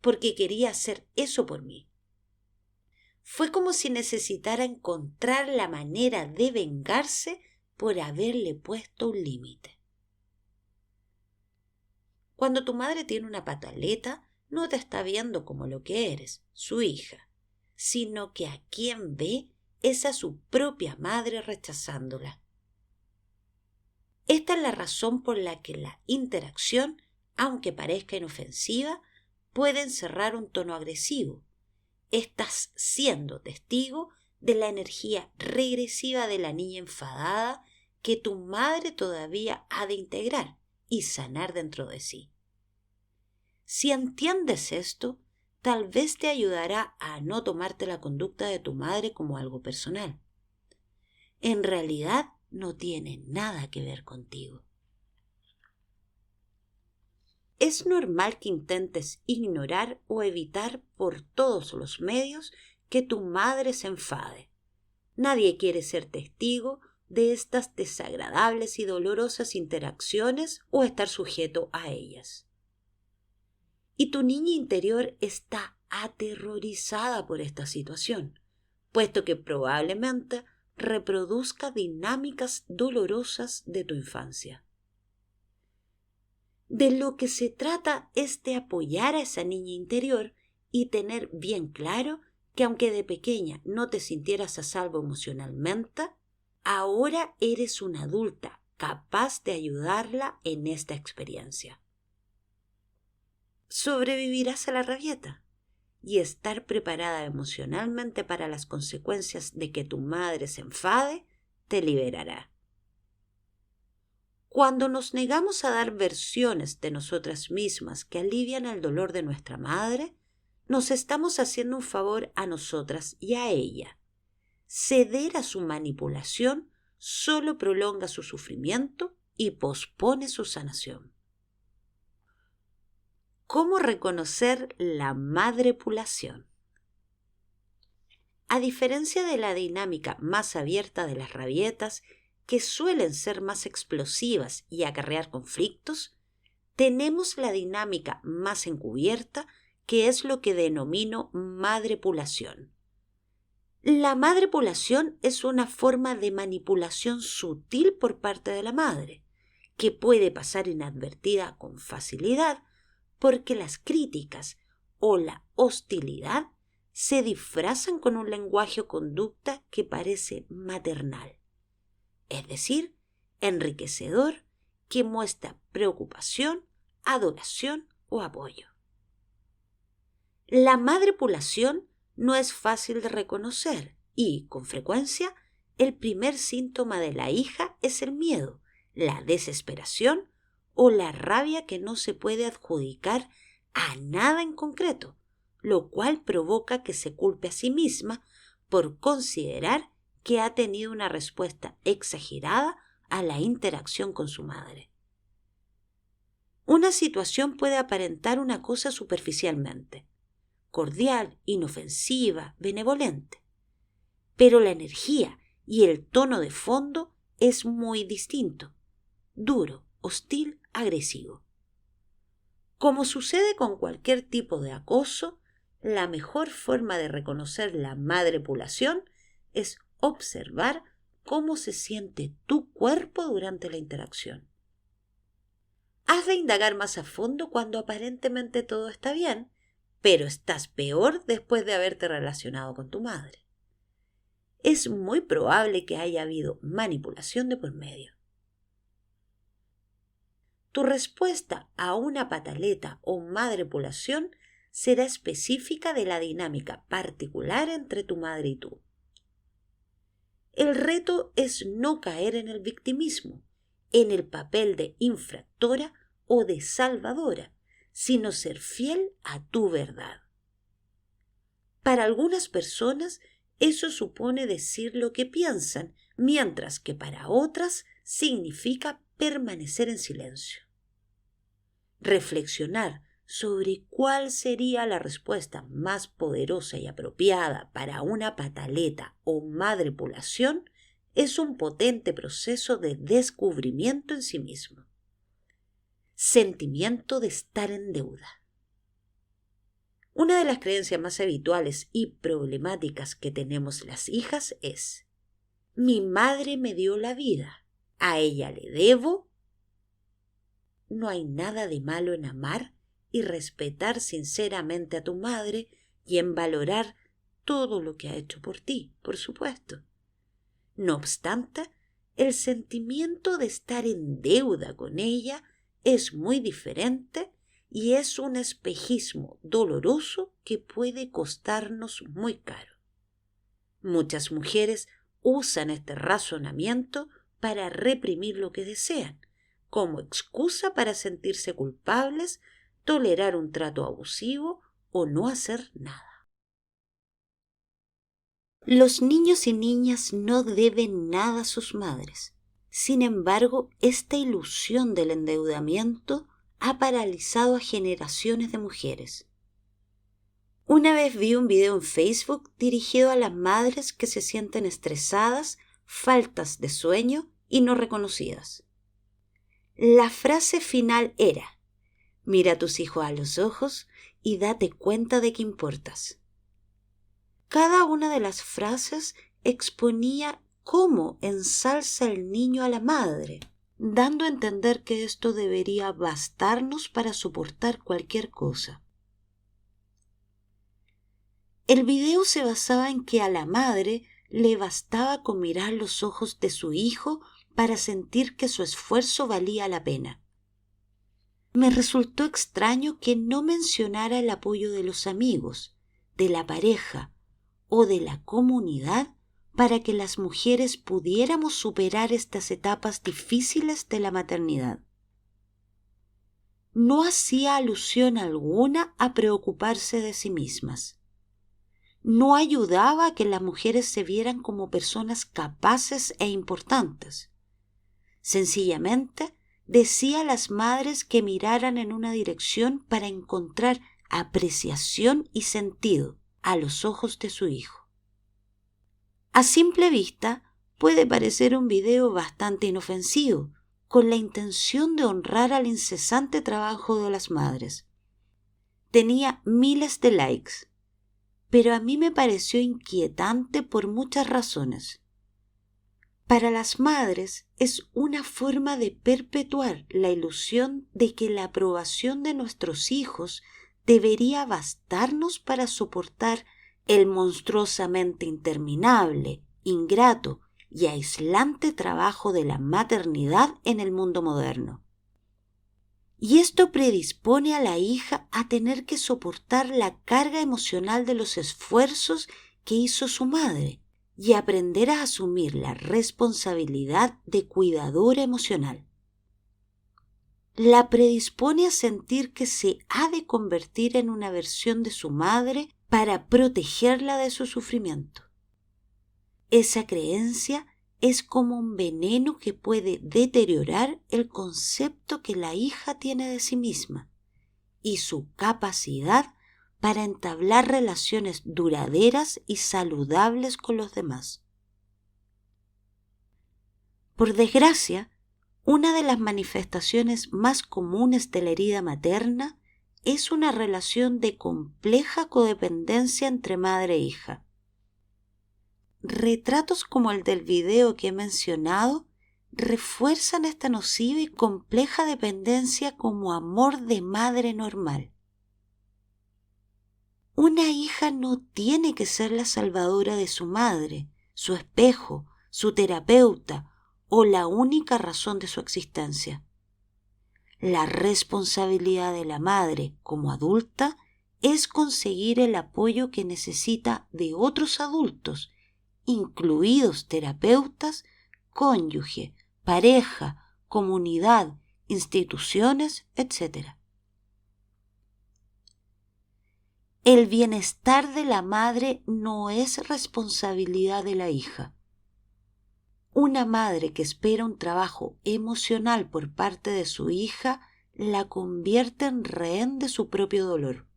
porque quería hacer eso por mí. Fue como si necesitara encontrar la manera de vengarse por haberle puesto un límite. Cuando tu madre tiene una pataleta, no te está viendo como lo que eres, su hija, sino que a quien ve es a su propia madre rechazándola. Esta es la razón por la que la interacción, aunque parezca inofensiva, puede encerrar un tono agresivo. Estás siendo testigo de la energía regresiva de la niña enfadada que tu madre todavía ha de integrar y sanar dentro de sí. Si entiendes esto, tal vez te ayudará a no tomarte la conducta de tu madre como algo personal. En realidad no tiene nada que ver contigo. Es normal que intentes ignorar o evitar por todos los medios que tu madre se enfade. Nadie quiere ser testigo de estas desagradables y dolorosas interacciones o estar sujeto a ellas. Y tu niña interior está aterrorizada por esta situación, puesto que probablemente reproduzca dinámicas dolorosas de tu infancia. De lo que se trata es de apoyar a esa niña interior y tener bien claro que aunque de pequeña no te sintieras a salvo emocionalmente, ahora eres una adulta capaz de ayudarla en esta experiencia. Sobrevivirás a la rabieta y estar preparada emocionalmente para las consecuencias de que tu madre se enfade te liberará. Cuando nos negamos a dar versiones de nosotras mismas que alivian el dolor de nuestra madre, nos estamos haciendo un favor a nosotras y a ella. Ceder a su manipulación solo prolonga su sufrimiento y pospone su sanación. ¿Cómo reconocer la madrepulación? A diferencia de la dinámica más abierta de las rabietas, que suelen ser más explosivas y acarrear conflictos, tenemos la dinámica más encubierta, que es lo que denomino madrepulación. La madrepulación es una forma de manipulación sutil por parte de la madre, que puede pasar inadvertida con facilidad porque las críticas o la hostilidad se disfrazan con un lenguaje o conducta que parece maternal, es decir, enriquecedor, que muestra preocupación, adoración o apoyo. La madrepulación no es fácil de reconocer y, con frecuencia, el primer síntoma de la hija es el miedo, la desesperación o la rabia que no se puede adjudicar a nada en concreto, lo cual provoca que se culpe a sí misma por considerar que ha tenido una respuesta exagerada a la interacción con su madre. Una situación puede aparentar una cosa superficialmente, cordial, inofensiva, benevolente, pero la energía y el tono de fondo es muy distinto, duro, hostil, agresivo. Como sucede con cualquier tipo de acoso, la mejor forma de reconocer la madrepulación es observar cómo se siente tu cuerpo durante la interacción. Has de indagar más a fondo cuando aparentemente todo está bien, pero estás peor después de haberte relacionado con tu madre. Es muy probable que haya habido manipulación de por medio. Tu respuesta a una pataleta o madrepulación será específica de la dinámica particular entre tu madre y tú. El reto es no caer en el victimismo, en el papel de infractora o de salvadora, sino ser fiel a tu verdad. Para algunas personas eso supone decir lo que piensan, mientras que para otras significa permanecer en silencio. Reflexionar sobre cuál sería la respuesta más poderosa y apropiada para una pataleta o madrepulación es un potente proceso de descubrimiento en sí mismo. Sentimiento de estar en deuda. Una de las creencias más habituales y problemáticas que tenemos las hijas es: mi madre me dio la vida, a ella le debo. No hay nada de malo en amar y respetar sinceramente a tu madre y en valorar todo lo que ha hecho por ti, por supuesto. No obstante, el sentimiento de estar en deuda con ella es muy diferente y es un espejismo doloroso que puede costarnos muy caro. Muchas mujeres usan este razonamiento para reprimir lo que desean, como excusa para sentirse culpables, tolerar un trato abusivo o no hacer nada. Los niños y niñas no deben nada a sus madres. Sin embargo, esta ilusión del endeudamiento ha paralizado a generaciones de mujeres. Una vez vi un video en Facebook dirigido a las madres que se sienten estresadas, faltas de sueño y no reconocidas. La frase final era: mira a tus hijos a los ojos y date cuenta de que importas. Cada una de las frases exponía cómo ensalza el niño a la madre, dando a entender que esto debería bastarnos para soportar cualquier cosa. El video se basaba en que a la madre le bastaba con mirar los ojos de su hijo para sentir que su esfuerzo valía la pena. Me resultó extraño que no mencionara el apoyo de los amigos, de la pareja o de la comunidad para que las mujeres pudiéramos superar estas etapas difíciles de la maternidad. No hacía alusión alguna a preocuparse de sí mismas. No ayudaba a que las mujeres se vieran como personas capaces e importantes. Sencillamente decía a las madres que miraran en una dirección para encontrar apreciación y sentido a los ojos de su hijo. A simple vista puede parecer un video bastante inofensivo, con la intención de honrar al incesante trabajo de las madres. Tenía miles de likes, pero a mí me pareció inquietante por muchas razones. Para las madres es una forma de perpetuar la ilusión de que la aprobación de nuestros hijos debería bastarnos para soportar el monstruosamente interminable, ingrato y aislante trabajo de la maternidad en el mundo moderno. Y esto predispone a la hija a tener que soportar la carga emocional de los esfuerzos que hizo su madre y aprender a asumir la responsabilidad de cuidadora emocional. La predispone a sentir que se ha de convertir en una versión de su madre para protegerla de su sufrimiento. Esa creencia es como un veneno que puede deteriorar el concepto que la hija tiene de sí misma y su capacidad para entablar relaciones duraderas y saludables con los demás. Por desgracia, una de las manifestaciones más comunes de la herida materna es una relación de compleja codependencia entre madre e hija. Retratos como el del video que he mencionado refuerzan esta nociva y compleja dependencia como amor de madre normal. Una hija no tiene que ser la salvadora de su madre, su espejo, su terapeuta o la única razón de su existencia. La responsabilidad de la madre como adulta es conseguir el apoyo que necesita de otros adultos, incluidos terapeutas, cónyuge, pareja, comunidad, instituciones, etc. El bienestar de la madre no es responsabilidad de la hija. Una madre que espera un trabajo emocional por parte de su hija la convierte en rehén de su propio dolor.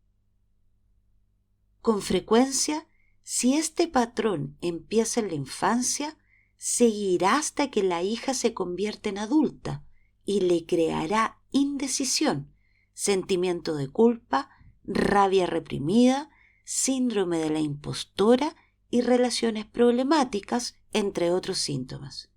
Con frecuencia, si este patrón empieza en la infancia, seguirá hasta que la hija se convierte en adulta y le creará indecisión, sentimiento de culpa, rabia reprimida, síndrome de la impostora y relaciones problemáticas, entre otros síntomas.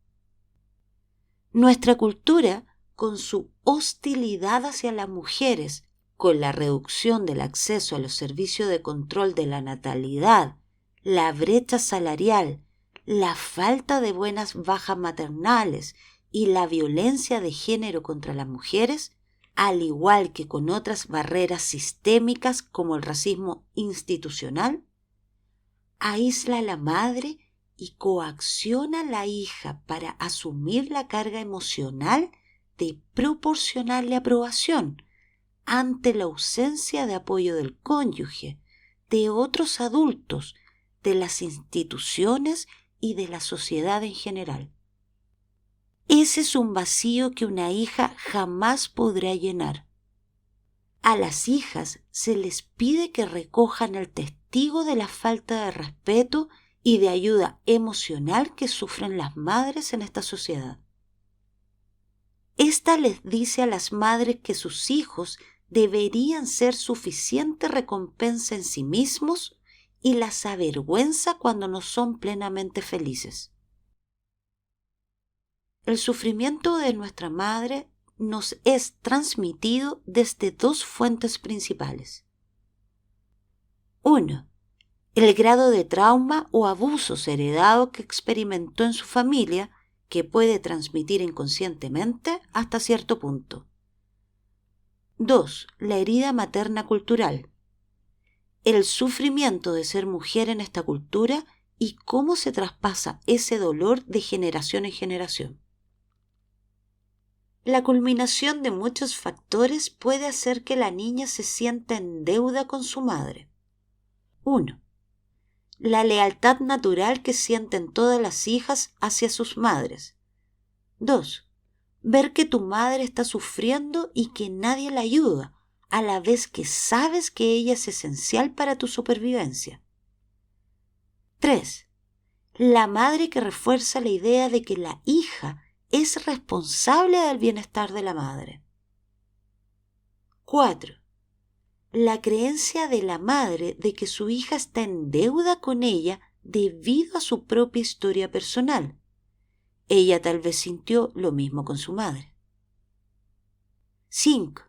Nuestra cultura, con su hostilidad hacia las mujeres, con la reducción del acceso a los servicios de control de la natalidad, la brecha salarial, la falta de buenas bajas maternales y la violencia de género contra las mujeres, al igual que con otras barreras sistémicas como el racismo institucional, aísla a la madre y coacciona a la hija para asumir la carga emocional de proporcionarle aprobación ante la ausencia de apoyo del cónyuge, de otros adultos, de las instituciones y de la sociedad en general. Ese es un vacío que una hija jamás podrá llenar. A las hijas se les pide que recojan el testigo de la falta de respeto y de ayuda emocional que sufren las madres en esta sociedad. Esta les dice a las madres que sus hijos deberían ser suficiente recompensa en sí mismos y las avergüenza cuando no son plenamente felices. El sufrimiento de nuestra madre nos es transmitido desde dos fuentes principales. 1. El grado de trauma o abusos heredado que experimentó en su familia, que puede transmitir inconscientemente hasta cierto punto. 2. La herida materna cultural. El sufrimiento de ser mujer en esta cultura y cómo se traspasa ese dolor de generación en generación. La culminación de muchos factores puede hacer que la niña se sienta en deuda con su madre. 1. La lealtad natural que sienten todas las hijas hacia sus madres. 2. Ver que tu madre está sufriendo y que nadie la ayuda, a la vez que sabes que ella es esencial para tu supervivencia. 3. La madre que refuerza la idea de que la hija es responsable del bienestar de la madre. 4. La creencia de la madre de que su hija está en deuda con ella debido a su propia historia personal. Ella tal vez sintió lo mismo con su madre. 5.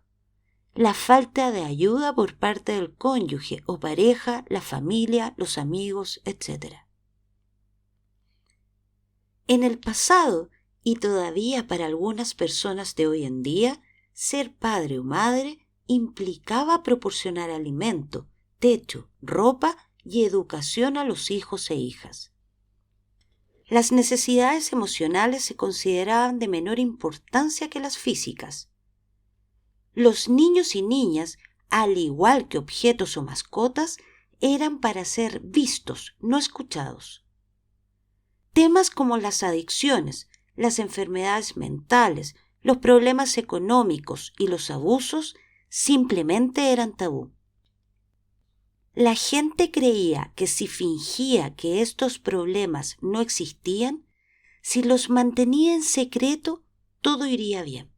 La falta de ayuda por parte del cónyuge o pareja, la familia, los amigos, etc. En el pasado, y todavía para algunas personas de hoy en día, ser padre o madre implicaba proporcionar alimento, techo, ropa y educación a los hijos e hijas. Las necesidades emocionales se consideraban de menor importancia que las físicas. Los niños y niñas, al igual que objetos o mascotas, eran para ser vistos, no escuchados. Temas como las adicciones, las enfermedades mentales, los problemas económicos y los abusos simplemente eran tabú. La gente creía que si fingía que estos problemas no existían, si los mantenía en secreto, todo iría bien.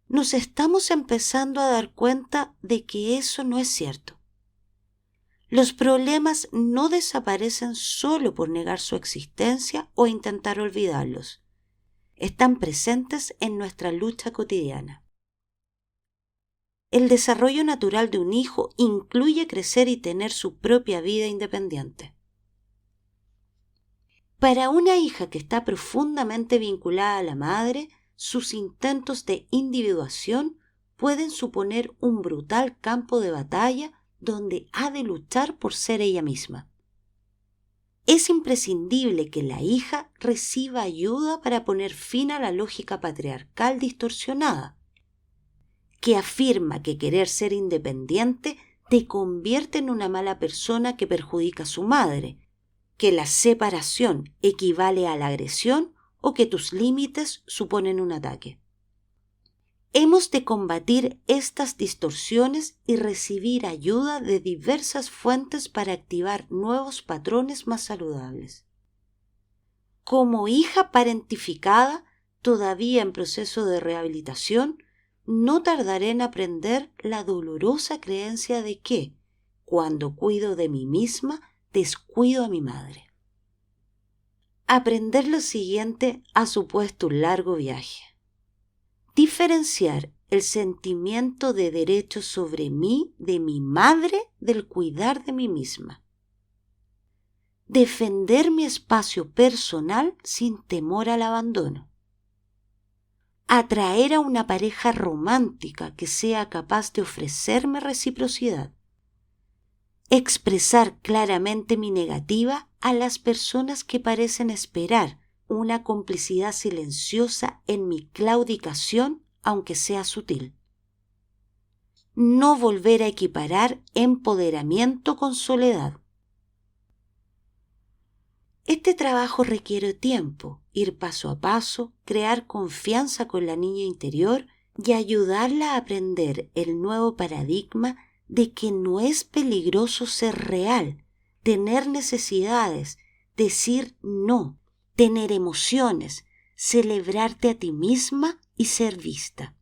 Nos estamos empezando a dar cuenta de que eso no es cierto. Los problemas no desaparecen solo por negar su existencia o intentar olvidarlos. Están presentes en nuestra lucha cotidiana. El desarrollo natural de un hijo incluye crecer y tener su propia vida independiente. Para una hija que está profundamente vinculada a la madre, sus intentos de individuación pueden suponer un brutal campo de batalla donde ha de luchar por ser ella misma. Es imprescindible que la hija reciba ayuda para poner fin a la lógica patriarcal distorsionada, que afirma que querer ser independiente te convierte en una mala persona que perjudica a su madre, que la separación equivale a la agresión o que tus límites suponen un ataque. Hemos de combatir estas distorsiones y recibir ayuda de diversas fuentes para activar nuevos patrones más saludables. Como hija parentificada, todavía en proceso de rehabilitación, no tardaré en aprender la dolorosa creencia de que, cuando cuido de mí misma, descuido a mi madre. Aprender lo siguiente ha supuesto un largo viaje. Diferenciar el sentimiento de derecho sobre mí de mi madre del cuidar de mí misma. Defender mi espacio personal sin temor al abandono. Atraer a una pareja romántica que sea capaz de ofrecerme reciprocidad. Expresar claramente mi negativa a las personas que parecen esperar una complicidad silenciosa en mi claudicación, aunque sea sutil. No volver a equiparar empoderamiento con soledad. Este trabajo requiere tiempo, ir paso a paso, crear confianza con la niña interior y ayudarla a aprender el nuevo paradigma de que no es peligroso ser real, tener necesidades, decir no, tener emociones, celebrarte a ti misma y ser vista.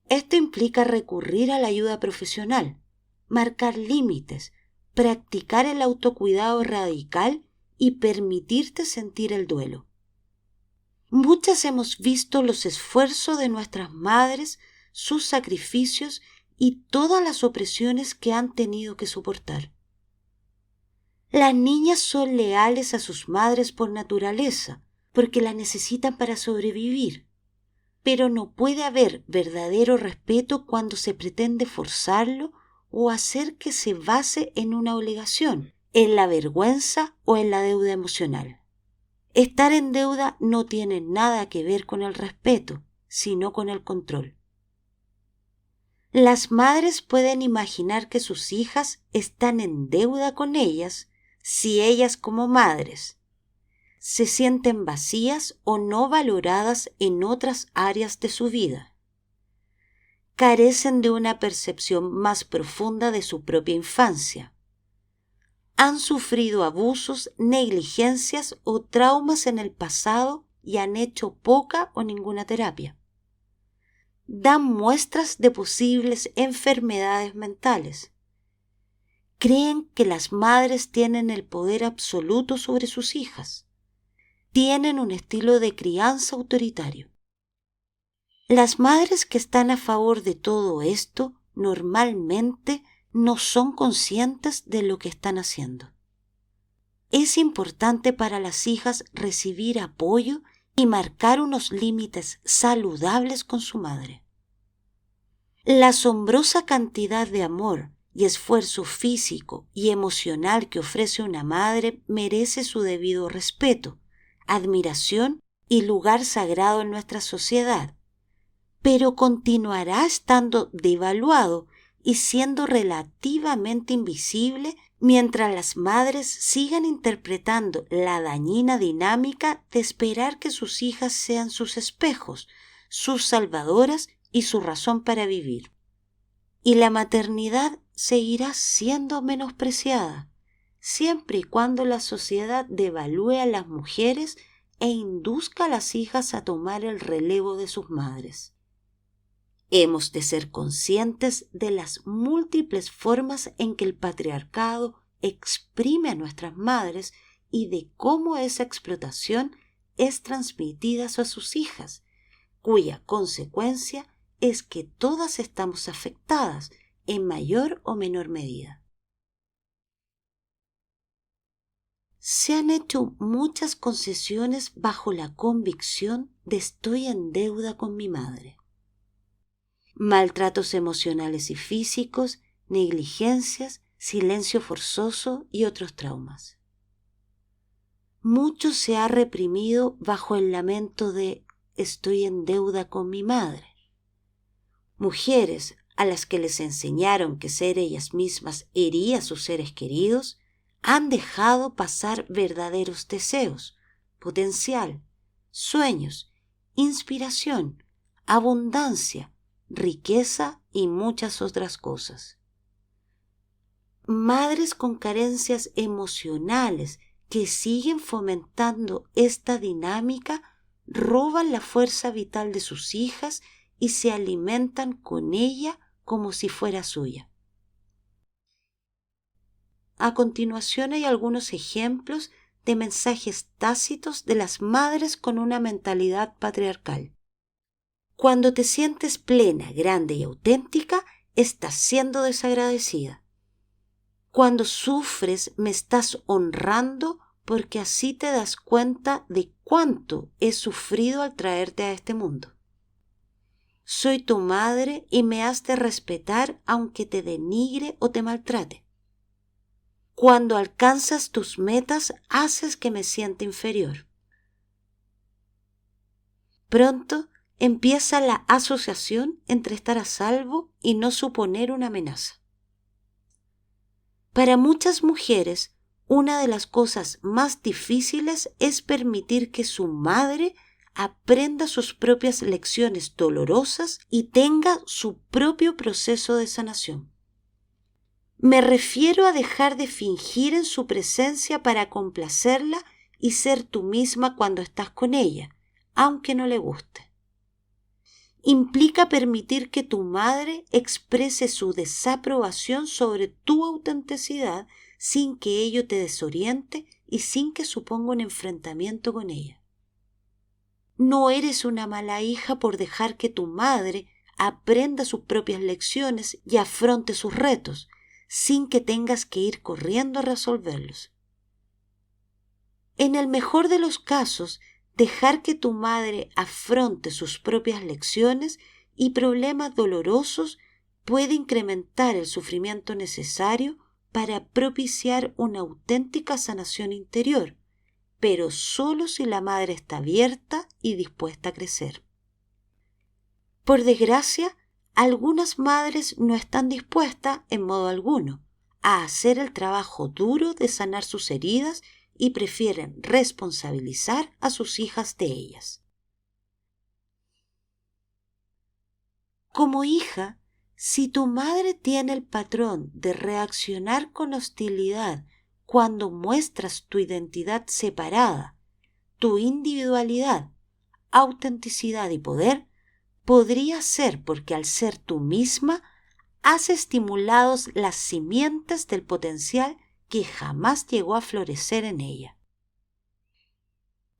Esto implica recurrir a la ayuda profesional, marcar límites, practicar el autocuidado radical y permitirte sentir el duelo. Muchas hemos visto los esfuerzos de nuestras madres, sus sacrificios y todas las opresiones que han tenido que soportar. Las niñas son leales a sus madres por naturaleza, porque las necesitan para sobrevivir. Pero no puede haber verdadero respeto cuando se pretende forzarlo o hacer que se base en una obligación, en la vergüenza o en la deuda emocional. Estar en deuda no tiene nada que ver con el respeto, sino con el control. Las madres pueden imaginar que sus hijas están en deuda con ellas si ellas como madres se sienten vacías o no valoradas en otras áreas de su vida. Carecen de una percepción más profunda de su propia infancia. Han sufrido abusos, negligencias o traumas en el pasado y han hecho poca o ninguna terapia. Dan muestras de posibles enfermedades mentales. Creen que las madres tienen el poder absoluto sobre sus hijas. Tienen un estilo de crianza autoritario. Las madres que están a favor de todo esto normalmente no son conscientes de lo que están haciendo. Es importante para las hijas recibir apoyo y marcar unos límites saludables con su madre. La asombrosa cantidad de amor y esfuerzo físico y emocional que ofrece una madre merece su debido respeto, admiración y lugar sagrado en nuestra sociedad, pero continuará estando devaluado y siendo relativamente invisible mientras las madres sigan interpretando la dañina dinámica de esperar que sus hijas sean sus espejos, sus salvadoras y su razón para vivir. Y la maternidad seguirá siendo menospreciada, siempre y cuando la sociedad devalúe a las mujeres e induzca a las hijas a tomar el relevo de sus madres. Hemos de ser conscientes de las múltiples formas en que el patriarcado exprime a nuestras madres y de cómo esa explotación es transmitida a sus hijas, cuya consecuencia es que todas estamos afectadas en mayor o menor medida. Se han hecho muchas concesiones bajo la convicción de estoy en deuda con mi madre. Maltratos emocionales y físicos, negligencias, silencio forzoso y otros traumas. Mucho se ha reprimido bajo el lamento de estoy en deuda con mi madre. Mujeres a las que les enseñaron que ser ellas mismas hería a sus seres queridos, han dejado pasar verdaderos deseos, potencial, sueños, inspiración, abundancia, riqueza y muchas otras cosas. Madres con carencias emocionales que siguen fomentando esta dinámica roban la fuerza vital de sus hijas y se alimentan con ella como si fuera suya. A continuación hay algunos ejemplos de mensajes tácitos de las madres con una mentalidad patriarcal. Cuando te sientes plena, grande y auténtica, estás siendo desagradecida. Cuando sufres, me estás honrando porque así te das cuenta de cuánto he sufrido al traerte a este mundo. Soy tu madre y me has de respetar aunque te denigre o te maltrate. Cuando alcanzas tus metas, haces que me sienta inferior. Pronto empieza la asociación entre estar a salvo y no suponer una amenaza. Para muchas mujeres, una de las cosas más difíciles es permitir que su madre aprenda sus propias lecciones dolorosas y tenga su propio proceso de sanación. Me refiero a dejar de fingir en su presencia para complacerla y ser tú misma cuando estás con ella, aunque no le guste. Implica permitir que tu madre exprese su desaprobación sobre tu autenticidad sin que ello te desoriente y sin que suponga un enfrentamiento con ella. No eres una mala hija por dejar que tu madre aprenda sus propias lecciones y afronte sus retos, sin que tengas que ir corriendo a resolverlos. En el mejor de los casos, dejar que tu madre afronte sus propias lecciones y problemas dolorosos puede incrementar el sufrimiento necesario para propiciar una auténtica sanación interior, pero solo si la madre está abierta y dispuesta a crecer. Por desgracia, algunas madres no están dispuestas, en modo alguno, a hacer el trabajo duro de sanar sus heridas y prefieren responsabilizar a sus hijas de ellas. Como hija, si tu madre tiene el patrón de reaccionar con hostilidad cuando muestras tu identidad separada, tu individualidad, autenticidad y poder, podría ser porque al ser tú misma has estimulado las simientes del potencial que jamás llegó a florecer en ella.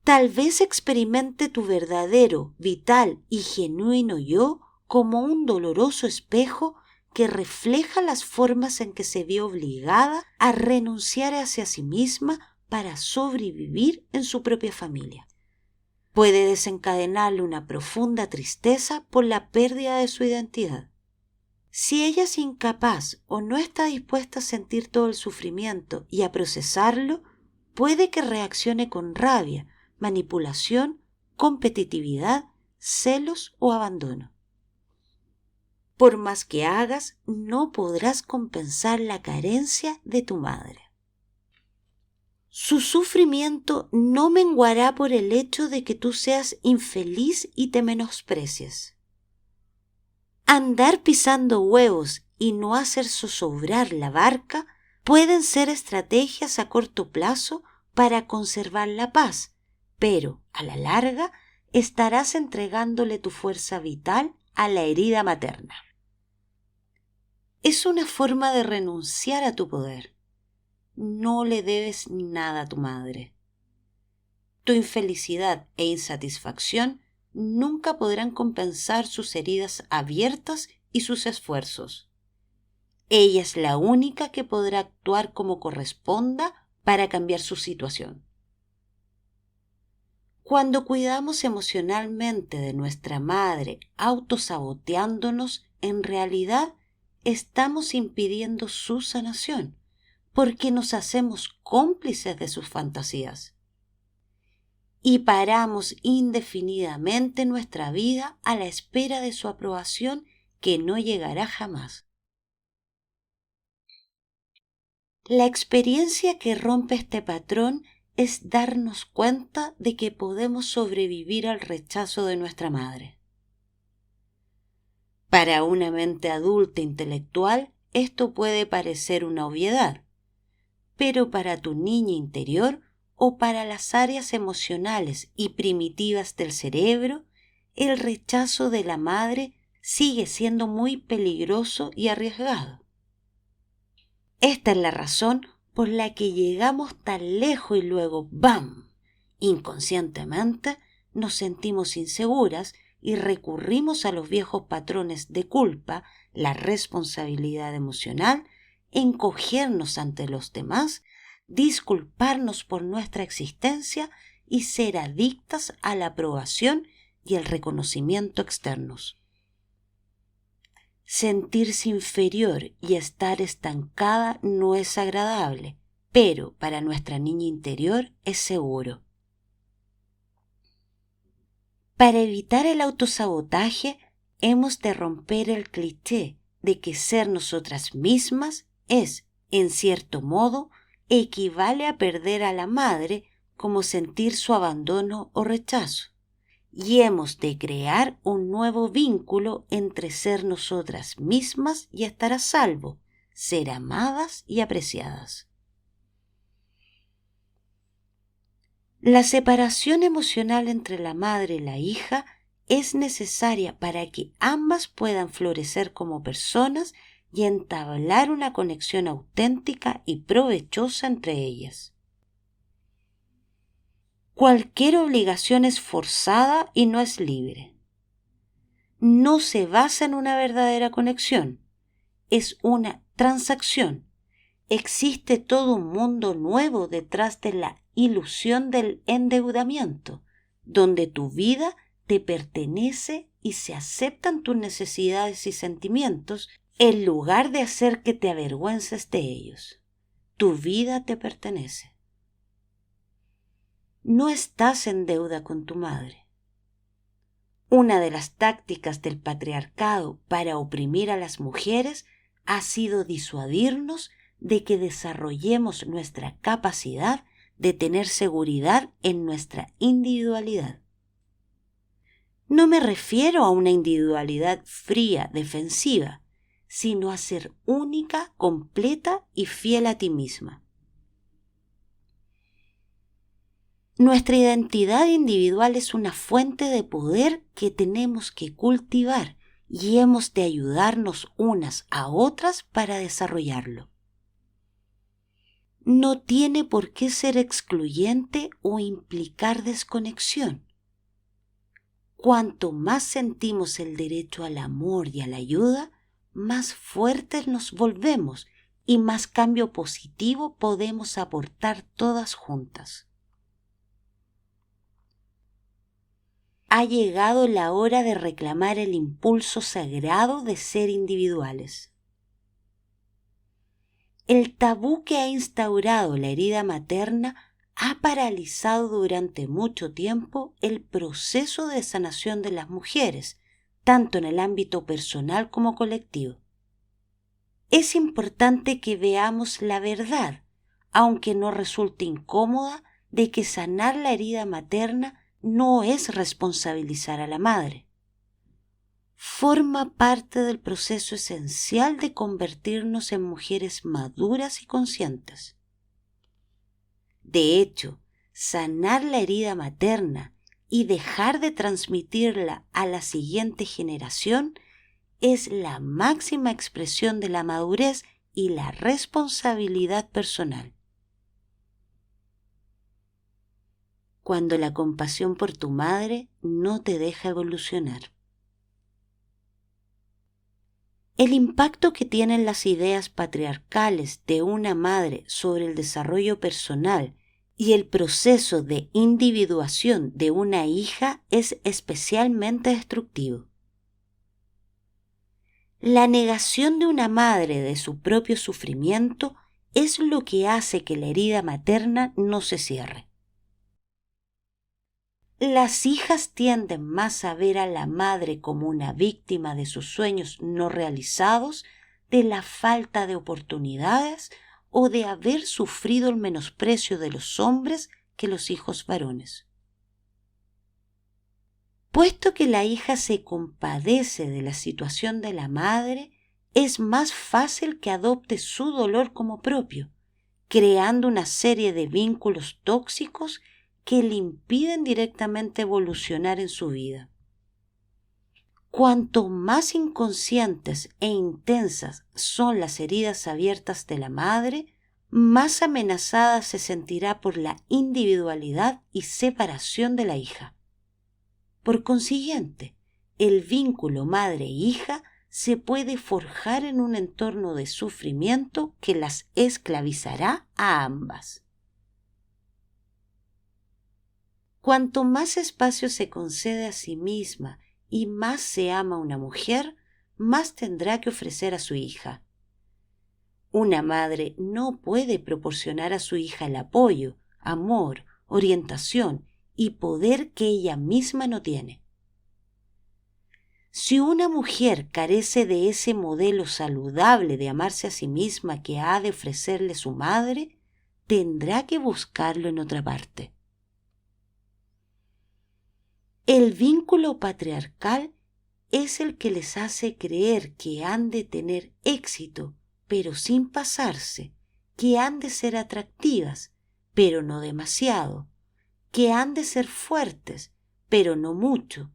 Tal vez experimente tu verdadero, vital y genuino yo como un doloroso espejo que refleja las formas en que se vio obligada a renunciar hacia sí misma para sobrevivir en su propia familia. Puede desencadenarle una profunda tristeza por la pérdida de su identidad. Si ella es incapaz o no está dispuesta a sentir todo el sufrimiento y a procesarlo, puede que reaccione con rabia, manipulación, competitividad, celos o abandono. Por más que hagas, no podrás compensar la carencia de tu madre. Su sufrimiento no menguará por el hecho de que tú seas infeliz y te menosprecies. Andar pisando huevos y no hacer zozobrar la barca pueden ser estrategias a corto plazo para conservar la paz, pero a la larga estarás entregándole tu fuerza vital a la herida materna. Es una forma de renunciar a tu poder. No le debes nada a tu madre. Tu infelicidad e insatisfacción nunca podrán compensar sus heridas abiertas y sus esfuerzos. Ella es la única que podrá actuar como corresponda para cambiar su situación. Cuando cuidamos emocionalmente de nuestra madre autosaboteándonos, en realidad estamos impidiendo su sanación, porque nos hacemos cómplices de sus fantasías. Y paramos indefinidamente nuestra vida a la espera de su aprobación que no llegará jamás. La experiencia que rompe este patrón es darnos cuenta de que podemos sobrevivir al rechazo de nuestra madre. Para una mente adulta intelectual, esto puede parecer una obviedad, pero para tu niña interior o para las áreas emocionales y primitivas del cerebro, el rechazo de la madre sigue siendo muy peligroso y arriesgado. Esta es la razón por la que llegamos tan lejos y luego, ¡bam!, inconscientemente nos sentimos inseguras y recurrimos a los viejos patrones de culpa, la responsabilidad emocional, encogernos ante los demás, disculparnos por nuestra existencia y ser adictas a la aprobación y el reconocimiento externos. Sentirse inferior y estar estancada no es agradable, pero para nuestra niña interior es seguro. Para evitar el autosabotaje, hemos de romper el cliché de que ser nosotras mismas es, en cierto modo, equivale a perder a la madre como sentir su abandono o rechazo. y hemos de crear un nuevo vínculo entre ser nosotras mismas y estar a salvo, ser amadas y apreciadas. La separación emocional entre la madre y la hija es necesaria para que ambas puedan florecer como personas y entablar una conexión auténtica y provechosa entre ellas. Cualquier obligación es forzada y no es libre. No se basa en una verdadera conexión, es una transacción. Existe todo un mundo nuevo detrás de la ilusión del endeudamiento, donde tu vida te pertenece y se aceptan tus necesidades y sentimientos en lugar de hacer que te avergüences de ellos. Tu vida te pertenece. No estás en deuda con tu madre. Una de las tácticas del patriarcado para oprimir a las mujeres ha sido disuadirnos de que desarrollemos nuestra capacidad de tener seguridad en nuestra individualidad. No me refiero a una individualidad fría, defensiva, sino a ser única, completa y fiel a ti misma. Nuestra identidad individual es una fuente de poder que tenemos que cultivar y hemos de ayudarnos unas a otras para desarrollarlo. No tiene por qué ser excluyente o implicar desconexión. Cuanto más sentimos el derecho al amor y a la ayuda, más fuertes nos volvemos y más cambio positivo podemos aportar todas juntas. Ha llegado la hora de reclamar el impulso sagrado de ser individuales. El tabú que ha instaurado la herida materna ha paralizado durante mucho tiempo el proceso de sanación de las mujeres, tanto en el ámbito personal como colectivo. Es importante que veamos la verdad, aunque nos resulte incómoda, de que sanar la herida materna no es responsabilizar a la madre. Forma parte del proceso esencial de convertirnos en mujeres maduras y conscientes. De hecho, sanar la herida materna y dejar de transmitirla a la siguiente generación es la máxima expresión de la madurez y la responsabilidad personal. Cuando la compasión por tu madre no te deja evolucionar. El impacto que tienen las ideas patriarcales de una madre sobre el desarrollo personal y el proceso de individuación de una hija es especialmente destructivo. La negación de una madre de su propio sufrimiento es lo que hace que la herida materna no se cierre. Las hijas tienden más a ver a la madre como una víctima de sus sueños no realizados, de la falta de oportunidades o de haber sufrido el menosprecio de los hombres que los hijos varones. Puesto que la hija se compadece de la situación de la madre, es más fácil que adopte su dolor como propio, creando una serie de vínculos tóxicos que le impiden directamente evolucionar en su vida. Cuanto más inconscientes e intensas son las heridas abiertas de la madre, más amenazada se sentirá por la individualidad y separación de la hija. Por consiguiente, el vínculo madre-hija se puede forjar en un entorno de sufrimiento que las esclavizará a ambas. Cuanto más espacio se concede a sí misma y más se ama a una mujer, más tendrá que ofrecer a su hija. Una madre no puede proporcionar a su hija el apoyo, amor, orientación y poder que ella misma no tiene. Si una mujer carece de ese modelo saludable de amarse a sí misma que ha de ofrecerle su madre, tendrá que buscarlo en otra parte. El vínculo patriarcal es el que les hace creer que han de tener éxito, pero sin pasarse, que han de ser atractivas, pero no demasiado, que han de ser fuertes, pero no mucho,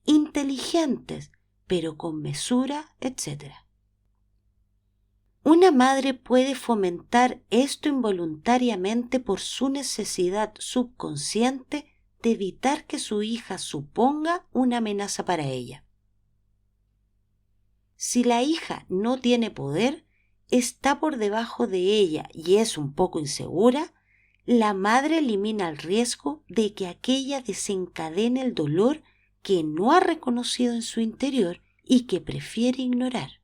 inteligentes, pero con mesura, etc. Una madre puede fomentar esto involuntariamente por su necesidad subconsciente de evitar que su hija suponga una amenaza para ella. Si la hija no tiene poder, está por debajo de ella y es un poco insegura, la madre elimina el riesgo de que aquella desencadene el dolor que no ha reconocido en su interior y que prefiere ignorar.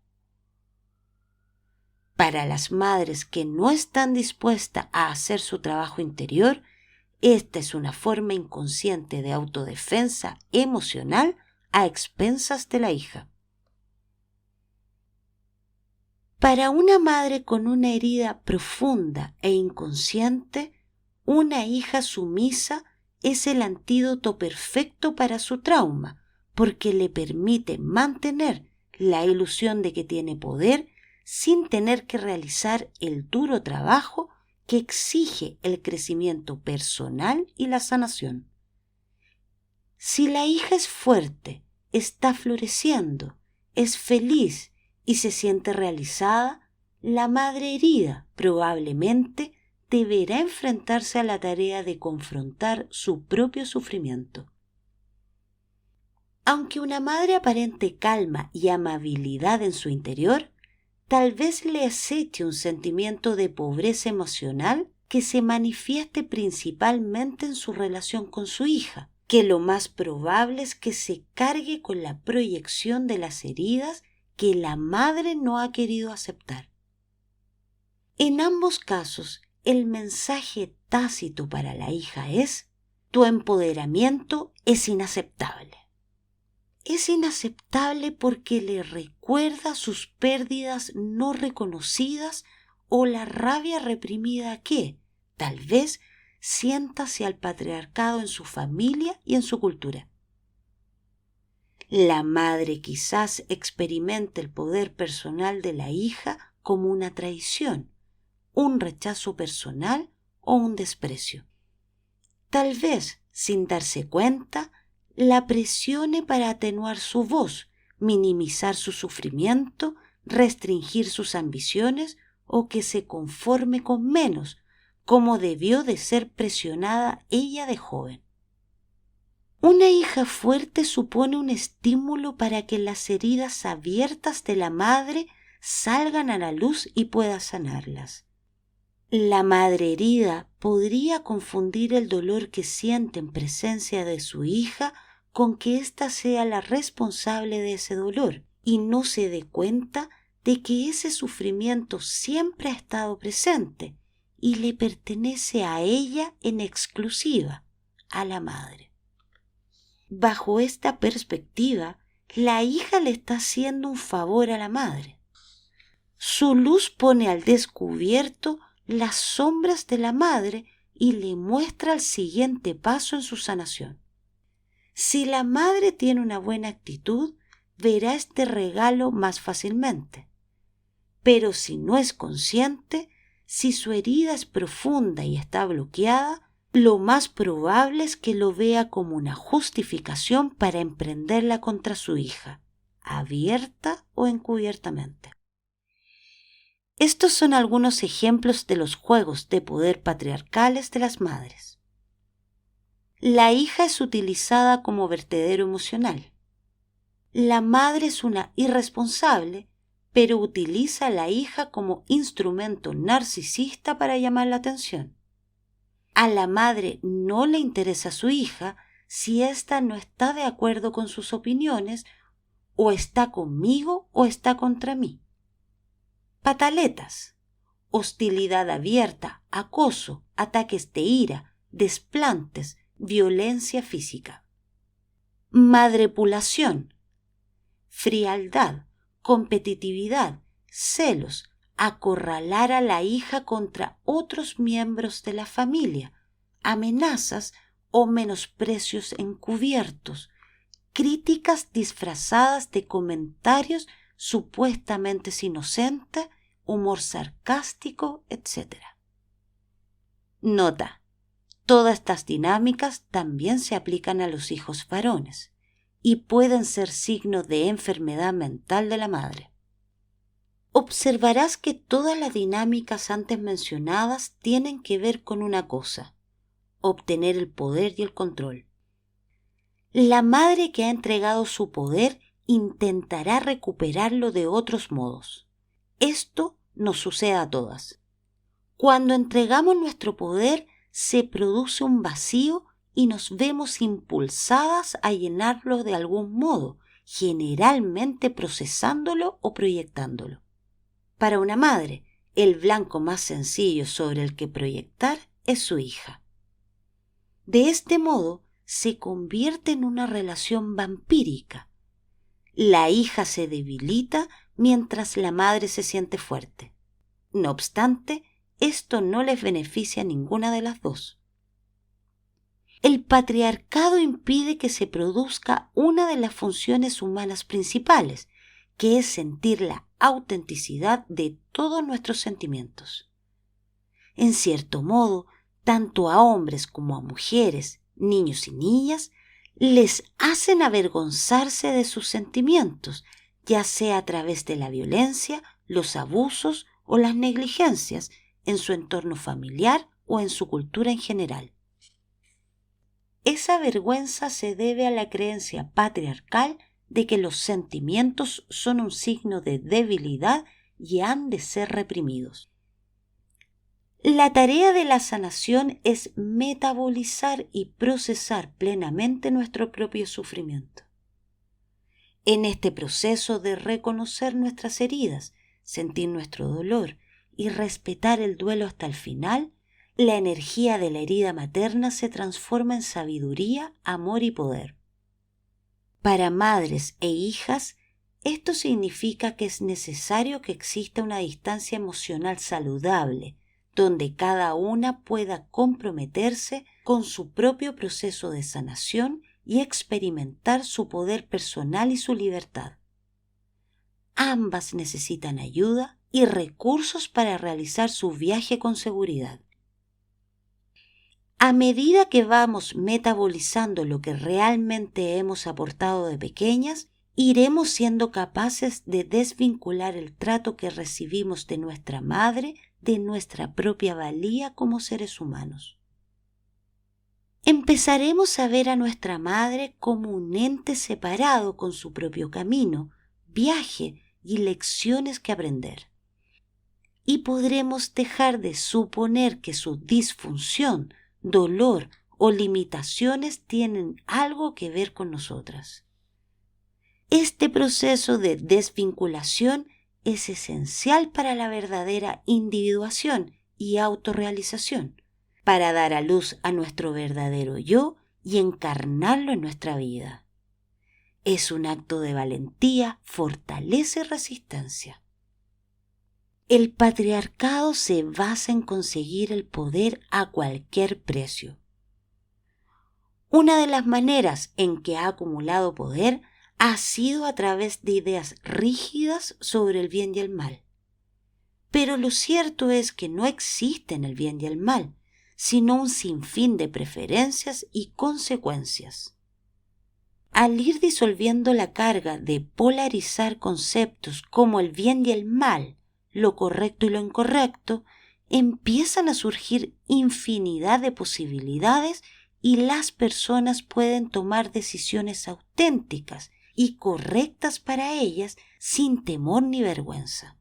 Para las madres que no están dispuestas a hacer su trabajo interior, esta es una forma inconsciente de autodefensa emocional a expensas de la hija. Para una madre con una herida profunda e inconsciente, una hija sumisa es el antídoto perfecto para su trauma, porque le permite mantener la ilusión de que tiene poder sin tener que realizar el duro trabajo que exige el crecimiento personal y la sanación. Si la hija es fuerte, está floreciendo, es feliz y se siente realizada, la madre herida probablemente deberá enfrentarse a la tarea de confrontar su propio sufrimiento. Aunque una madre aparente calma y amabilidad en su interior, tal vez le aceche un sentimiento de pobreza emocional que se manifieste principalmente en su relación con su hija, que lo más probable es que se cargue con la proyección de las heridas que la madre no ha querido aceptar. En ambos casos, el mensaje tácito para la hija es: tu empoderamiento es inaceptable. Es inaceptable porque le recuerda sus pérdidas no reconocidas o la rabia reprimida que, tal vez, sienta hacia el patriarcado en su familia y en su cultura. La madre quizás experimente el poder personal de la hija como una traición, un rechazo personal o un desprecio. Tal vez, sin darse cuenta, la presione para atenuar su voz, minimizar su sufrimiento, restringir sus ambiciones o que se conforme con menos, como debió de ser presionada ella de joven. Una hija fuerte supone un estímulo para que las heridas abiertas de la madre salgan a la luz y pueda sanarlas. La madre herida podría confundir el dolor que siente en presencia de su hija con que ésta sea la responsable de ese dolor y no se dé cuenta de que ese sufrimiento siempre ha estado presente y le pertenece a ella en exclusiva, a la madre. Bajo esta perspectiva, la hija le está haciendo un favor a la madre. Su luz pone al descubierto las sombras de la madre y le muestra el siguiente paso en su sanación. Si la madre tiene una buena actitud, verá este regalo más fácilmente. Pero si no es consciente, si su herida es profunda y está bloqueada, lo más probable es que lo vea como una justificación para emprenderla contra su hija, abierta o encubiertamente. Estos son algunos ejemplos de los juegos de poder patriarcales de las madres. La hija es utilizada como vertedero emocional. La madre es una irresponsable, pero utiliza a la hija como instrumento narcisista para llamar la atención. A la madre no le interesa su hija si ésta no está de acuerdo con sus opiniones, o está conmigo o está contra mí. Pataletas, hostilidad abierta, acoso, ataques de ira, desplantes, violencia física. Madrepulación, frialdad, competitividad, celos, acorralar a la hija contra otros miembros de la familia, amenazas o menosprecios encubiertos, críticas disfrazadas de comentarios supuestamente inocentes, humor sarcástico, etc. Nota: todas estas dinámicas también se aplican a los hijos varones y pueden ser signo de enfermedad mental de la madre. Observarás que todas las dinámicas antes mencionadas tienen que ver con una cosa: obtener el poder y el control. La madre que ha entregado su poder intentará recuperarlo de otros modos. Esto nos sucede a todas. Cuando entregamos nuestro poder, se produce un vacío y nos vemos impulsadas a llenarlo de algún modo, generalmente procesándolo o proyectándolo. Para una madre, el blanco más sencillo sobre el que proyectar es su hija. De este modo, se convierte en una relación vampírica. La hija se debilita mientras la madre se siente fuerte. No obstante, esto no les beneficia a ninguna de las dos. El patriarcado impide que se produzca una de las funciones humanas principales, que es sentir la autenticidad de todos nuestros sentimientos. En cierto modo, tanto a hombres como a mujeres, niños y niñas, les hacen avergonzarse de sus sentimientos, ya sea a través de la violencia, los abusos o las negligencias en su entorno familiar o en su cultura en general. Esa vergüenza se debe a la creencia patriarcal de que los sentimientos son un signo de debilidad y han de ser reprimidos. La tarea de la sanación es metabolizar y procesar plenamente nuestro propio sufrimiento. En este proceso de reconocer nuestras heridas, sentir nuestro dolor y respetar el duelo hasta el final, la energía de la herida materna se transforma en sabiduría, amor y poder. Para madres e hijas, esto significa que es necesario que exista una distancia emocional saludable, donde cada una pueda comprometerse con su propio proceso de sanación y experimentar su poder personal y su libertad. Ambas necesitan ayuda y recursos para realizar su viaje con seguridad. A medida que vamos metabolizando lo que realmente hemos aportado de pequeñas, iremos siendo capaces de desvincular el trato que recibimos de nuestra madre de nuestra propia valía como seres humanos. Empezaremos a ver a nuestra madre como un ente separado con su propio camino, viaje y lecciones que aprender. Y podremos dejar de suponer que su disfunción, dolor o limitaciones tienen algo que ver con nosotras. Este proceso de desvinculación es esencial para la verdadera individuación y autorrealización, para dar a luz a nuestro verdadero yo y encarnarlo en nuestra vida. Es un acto de valentía, fortaleza y resistencia. El patriarcado se basa en conseguir el poder a cualquier precio. Una de las maneras en que ha acumulado poder ha sido a través de ideas rígidas sobre el bien y el mal. Pero lo cierto es que no existen el bien y el mal, sino un sinfín de preferencias y consecuencias. Al ir disolviendo la carga de polarizar conceptos como el bien y el mal, lo correcto y lo incorrecto, empiezan a surgir infinidad de posibilidades y las personas pueden tomar decisiones auténticas y correctas para ellas sin temor ni vergüenza.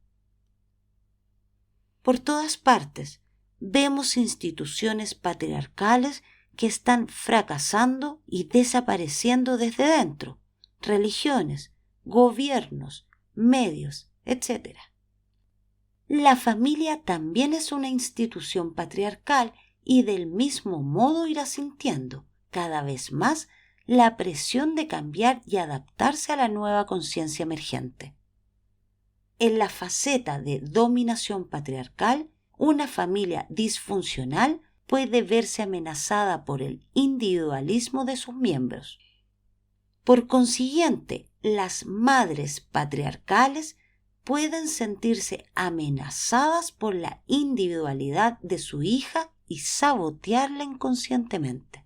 Por todas partes vemos instituciones patriarcales que están fracasando y desapareciendo desde dentro, religiones, gobiernos, medios, etc. La familia también es una institución patriarcal y del mismo modo irá sintiendo cada vez más la presión de cambiar y adaptarse a la nueva conciencia emergente. En la faceta de dominación patriarcal, una familia disfuncional puede verse amenazada por el individualismo de sus miembros. Por consiguiente, las madres patriarcales pueden sentirse amenazadas por la individualidad de su hija y sabotearla inconscientemente.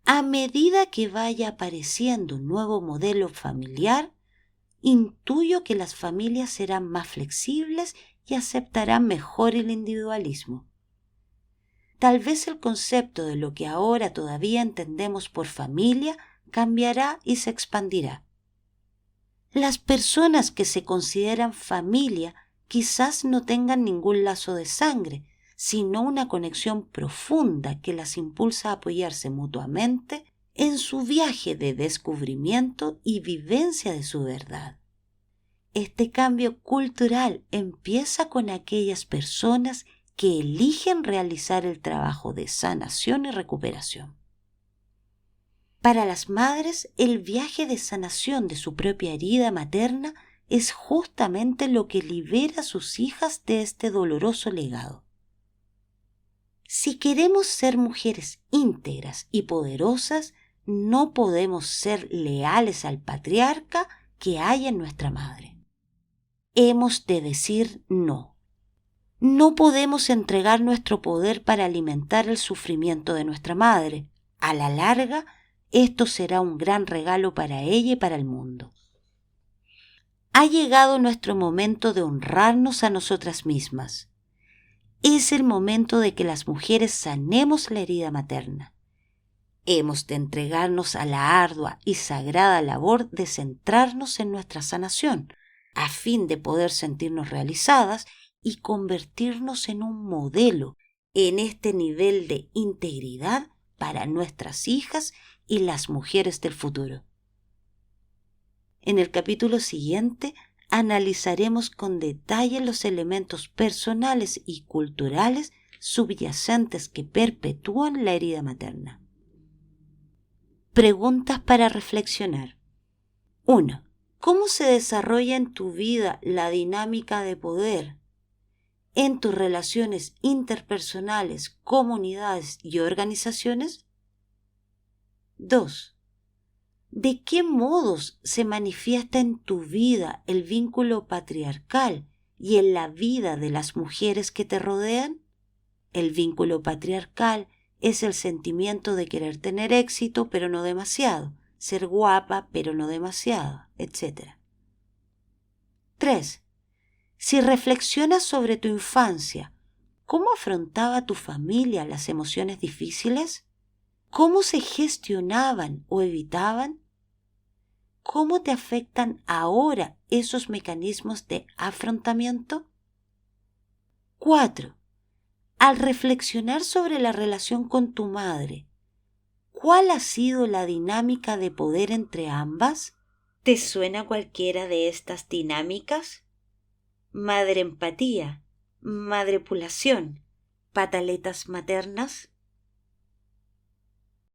A medida que vaya apareciendo un nuevo modelo familiar, intuyo que las familias serán más flexibles y aceptarán mejor el individualismo. Tal vez el concepto de lo que ahora todavía entendemos por familia cambiará y se expandirá. Las personas que se consideran familia quizás no tengan ningún lazo de sangre, sino una conexión profunda que las impulsa a apoyarse mutuamente en su viaje de descubrimiento y vivencia de su verdad. Este cambio cultural empieza con aquellas personas que eligen realizar el trabajo de sanación y recuperación. Para las madres, el viaje de sanación de su propia herida materna es justamente lo que libera a sus hijas de este doloroso legado. Si queremos ser mujeres íntegras y poderosas, no podemos ser leales al patriarca que hay en nuestra madre. Hemos de decir no. No podemos entregar nuestro poder para alimentar el sufrimiento de nuestra madre. A la larga, esto será un gran regalo para ella y para el mundo. Ha llegado nuestro momento de honrarnos a nosotras mismas. Es el momento de que las mujeres sanemos la herida materna. Hemos de entregarnos a la ardua y sagrada labor de centrarnos en nuestra sanación, a fin de poder sentirnos realizadas y convertirnos en un modelo en este nivel de integridad para nuestras hijas y las mujeres del futuro. En el capítulo siguiente analizaremos con detalle los elementos personales y culturales subyacentes que perpetúan la herida materna. Preguntas para reflexionar. 1. ¿Cómo se desarrolla en tu vida la dinámica de poder en tus relaciones interpersonales, comunidades y organizaciones? 2. ¿De qué modos se manifiesta en tu vida el vínculo patriarcal y en la vida de las mujeres que te rodean? El vínculo patriarcal es el sentimiento de querer tener éxito, pero no demasiado, ser guapa, pero no demasiado, etc. 3. Si reflexionas sobre tu infancia, ¿cómo afrontaba tu familia las emociones difíciles? ¿Cómo se gestionaban o evitaban? ¿Cómo te afectan ahora esos mecanismos de afrontamiento? 4. Al reflexionar sobre la relación con tu madre, ¿cuál ha sido la dinámica de poder entre ambas? ¿Te suena cualquiera de estas dinámicas? Madre empatía, madrepulación, pataletas maternas.